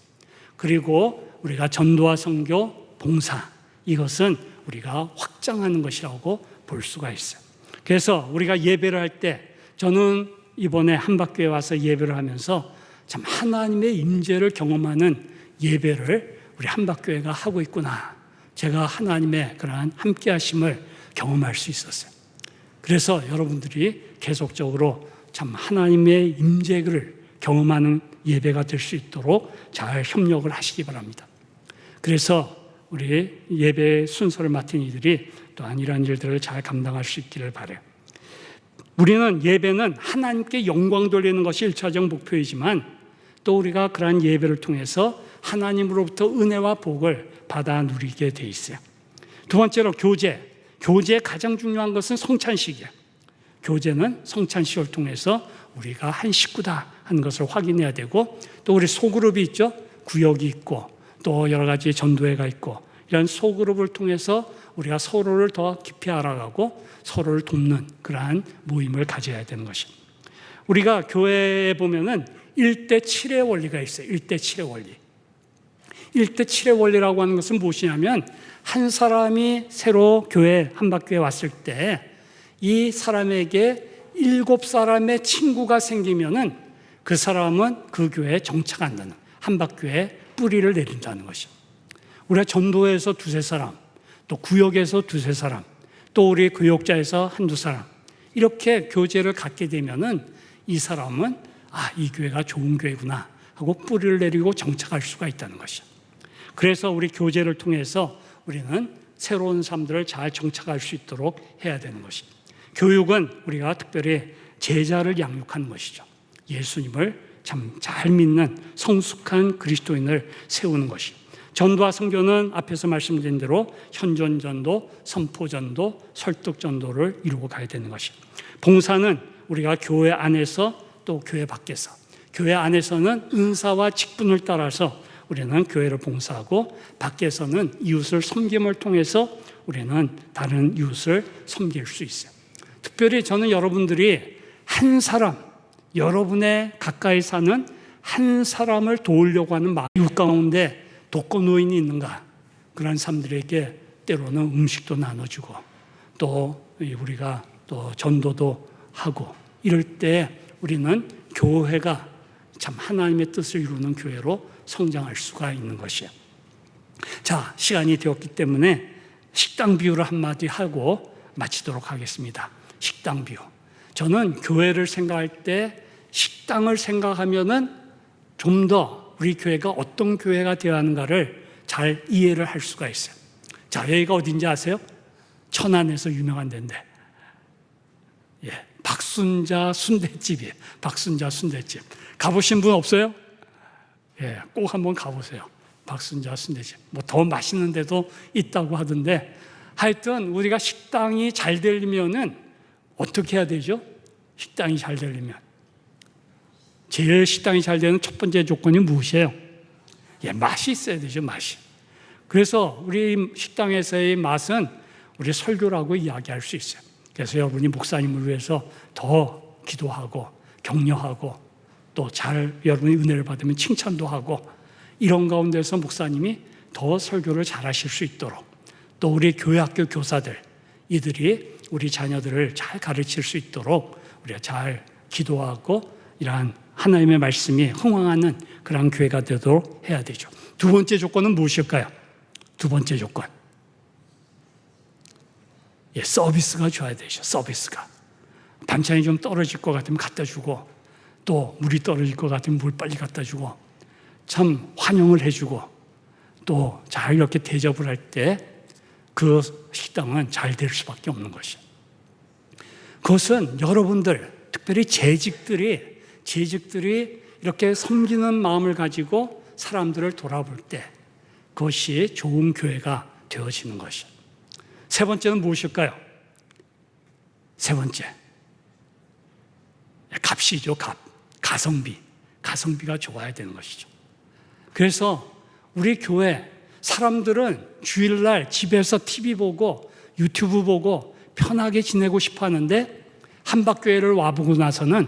그리고 우리가 전도와 선교, 봉사, 이것은 우리가 확장하는 것이라고 볼 수가 있어요. 그래서 우리가 예배를 할 때 저는 이번에 한박교회 와서 예배를 하면서 참 하나님의 임재를 경험하는 예배를 우리 한박교회가 하고 있구나. 제가 하나님의 그러한 함께 하심을 경험할 수 있었어요. 그래서 여러분들이 계속적으로 참 하나님의 임재를 경험하는 예배가 될 수 있도록 잘 협력을 하시기 바랍니다. 그래서 우리 예배 순서를 맡은 이들이 또한 이러한 일들을 잘 감당할 수 있기를 바라요. 우리는 예배는 하나님께 영광 돌리는 것이 1차적 목표이지만 또 우리가 그러한 예배를 통해서 하나님으로부터 은혜와 복을 받아 누리게 돼 있어요. 두 번째로 교제. 교제의 가장 중요한 것은 성찬식이에요. 교제는 성찬식을 통해서 우리가 한 식구다 하는 것을 확인해야 되고 또 우리 소그룹이 있죠. 구역이 있고 또 여러 가지 전도회가 있고 이런 소그룹을 통해서 우리가 서로를 더 깊이 알아가고 서로를 돕는 그러한 모임을 가져야 되는 것입니다. 우리가 교회에 보면은 1대7의 원리가 있어요. 1대7의 원리. 1대7의 원리라고 하는 것은 무엇이냐면 한 사람이 새로 교회, 한박교회에 왔을 때 이 사람에게 7사람의 친구가 생기면은 그 사람은 그 교회에 정착한다는, 한박교회에 뿌리를 내린다는 것이죠. 우리가 전도회에서 2-3사람, 또 구역에서 2-3사람, 또 우리 교역자에서 1-2사람 이렇게 교제를 갖게 되면은 이 사람은 이 교회가 좋은 교회구나 하고 뿌리를 내리고 정착할 수가 있다는 것이죠. 그래서 우리 교제를 통해서 우리는 새로운 사람들을 잘 정착할 수 있도록 해야 되는 것입니다. 교육은 우리가 특별히 제자를 양육하는 것이죠. 예수님을 참 잘 믿는 성숙한 그리스도인을 세우는 것이. 전도와 선교는 앞에서 말씀드린 대로 현존전도, 선포전도, 설득전도를 이루고 가야 되는 것이. 봉사는 우리가 교회 안에서 또 교회 밖에서, 교회 안에서는 은사와 직분을 따라서 우리는 교회를 봉사하고 밖에서는 이웃을 섬김을 통해서 우리는 다른 이웃을 섬길 수 있어요. 특별히 저는 여러분들이 한 사람, 여러분의 가까이 사는 한 사람을 도우려고 하는 마음, 이웃 가운데 독거노인이 있는가? 그런 사람들에게 때로는 음식도 나눠주고 또 우리가 또 전도도 하고 이럴 때 우리는 교회가 참 하나님의 뜻을 이루는 교회로 성장할 수가 있는 것이에요. 자, 시간이 되었기 때문에 식당 비유를 한마디 하고 마치도록 하겠습니다. 식당 비유. 저는 교회를 생각할 때 식당을 생각하면은 좀 더 우리 교회가 어떤 교회가 되어야 하는가를 잘 이해를 할 수가 있어요. 자, 여기가 어딘지 아세요? 천안에서 유명한 데인데, 박순자 순대집이에요. 박순자 순대집. 가보신 분 없어요? 예, 꼭 한번 가보세요. 박순자 순대집. 뭐 더 맛있는 데도 있다고 하던데, 하여튼 우리가 식당이 잘 되려면은 어떻게 해야 되죠? 식당이 잘 되려면 제일 식당이 잘 되는 첫 번째 조건이 무엇이에요? 예, 맛이 있어야 되죠. 맛이. 그래서 우리 식당에서의 맛은 우리 설교라고 이야기할 수 있어요. 그래서 여러분이 목사님을 위해서 더 기도하고 격려하고 또 잘 여러분이 은혜를 받으면 칭찬도 하고, 이런 가운데서 목사님이 더 설교를 잘 하실 수 있도록, 또 우리 교회학교 교사들 이들이 우리 자녀들을 잘 가르칠 수 있도록 우리가 잘 기도하고 이러한 하나님의 말씀이 흥황하는 그런 교회가 되도록 해야 되죠. 두 번째 조건은 무엇일까요? 두 번째 조건. 예, 서비스가 줘야 되죠. 서비스가. 반찬이 좀 떨어질 것 같으면 갖다 주고, 또 물이 떨어질 것 같으면 물 빨리 갖다 주고, 참 환영을 해주고, 또 잘 이렇게 대접을 할 때 그 식당은 잘 될 수밖에 없는 것이에요. 그것은 여러분들, 특별히 재직들이 이렇게 섬기는 마음을 가지고 사람들을 돌아볼 때 그것이 좋은 교회가 되어지는 것이에요. 세 번째는 무엇일까요? 세 번째, 값이죠. 가성비가 좋아야 되는 것이죠. 그래서 우리 교회 사람들은 주일날 집에서 TV 보고 유튜브 보고 편하게 지내고 싶어 하는데, 한박교회를 와보고 나서는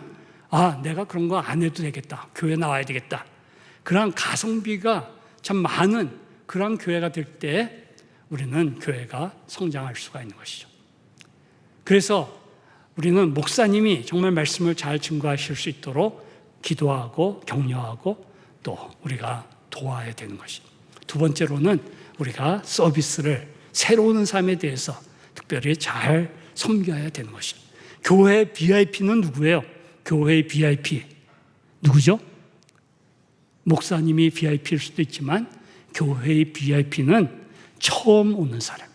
내가 그런 거 안 해도 되겠다, 교회 나와야 되겠다, 그런 가성비가 참 많은 그런 교회가 될 때 우리는 교회가 성장할 수가 있는 것이죠. 그래서 우리는 목사님이 정말 말씀을 잘 증거하실 수 있도록 기도하고 격려하고 또 우리가 도와야 되는 것이죠. 두 번째로는 우리가 서비스를, 새로운 삶에 대해서 특별히 잘 섬겨야 되는 것이죠. 교회 VIP는 누구예요? 교회의 VIP 누구죠? 목사님이 VIP일 수도 있지만 교회의 VIP는 처음 오는 사람.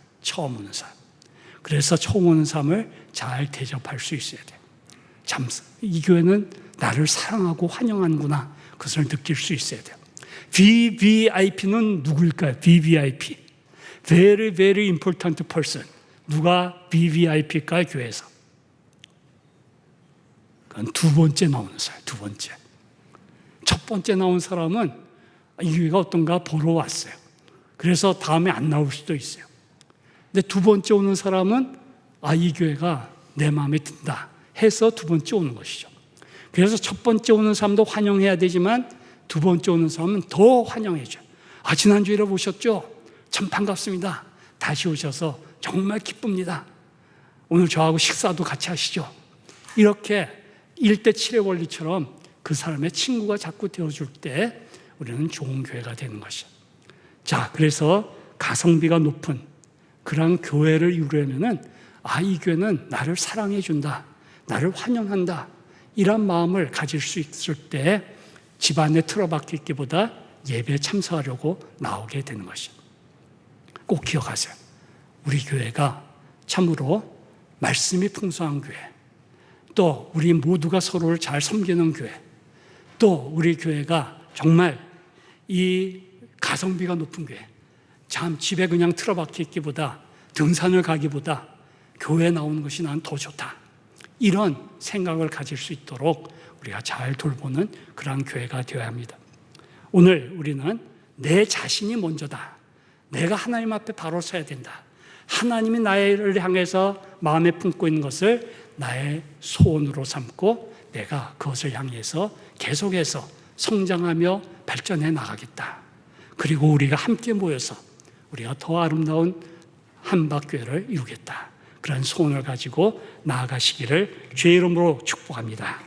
그래서 처음 오는 사람을 잘 대접할 수 있어야 돼요. 참, 이 교회는 나를 사랑하고 환영하는구나, 그것을 느낄 수 있어야 돼요. VVIP는 누구일까요? VVIP. Very, very important person. 누가 VVIP일까요? 교회에서. 그건 두 번째 나오는 사람, 두 번째. 첫 번째 나온 사람은 이 교회가 어떤가 보러 왔어요. 그래서 다음에 안 나올 수도 있어요. 근데 두 번째 오는 사람은 이 교회가 내 마음에 든다 해서 두 번째 오는 것이죠. 그래서 첫 번째 오는 사람도 환영해야 되지만 두 번째 오는 사람은 더 환영해줘요. 지난주에 보셨죠? 참 반갑습니다. 다시 오셔서 정말 기쁩니다. 오늘 저하고 식사도 같이 하시죠. 이렇게 1대7의 원리처럼 그 사람의 친구가 자꾸 되어줄 때 우리는 좋은 교회가 되는 것이죠. 자, 그래서 가성비가 높은 그런 교회를 이루려면은 이 교회는 나를 사랑해준다, 나를 환영한다, 이런 마음을 가질 수 있을 때 집안에 틀어박혀 있기보다 예배에 참석하려고 나오게 되는 것이죠. 꼭 기억하세요. 우리 교회가 참으로 말씀이 풍성한 교회, 또 우리 모두가 서로를 잘 섬기는 교회, 또 우리 교회가 정말 이 가성비가 높은 교회, 참 집에 그냥 틀어박혀 있기보다 등산을 가기보다 교회에 나오는 것이 난 더 좋다, 이런 생각을 가질 수 있도록 우리가 잘 돌보는 그런 교회가 되어야 합니다. 오늘 우리는 내 자신이 먼저다, 내가 하나님 앞에 바로 서야 된다, 하나님이 나를 향해서 마음에 품고 있는 것을 나의 소원으로 삼고 내가 그것을 향해서 계속해서 성장하며 발전해 나가겠다. 그리고 우리가 함께 모여서 우리가 더 아름다운 한박교회를 이루겠다, 그런 소원을 가지고 나아가시기를 주의 이름으로 축복합니다.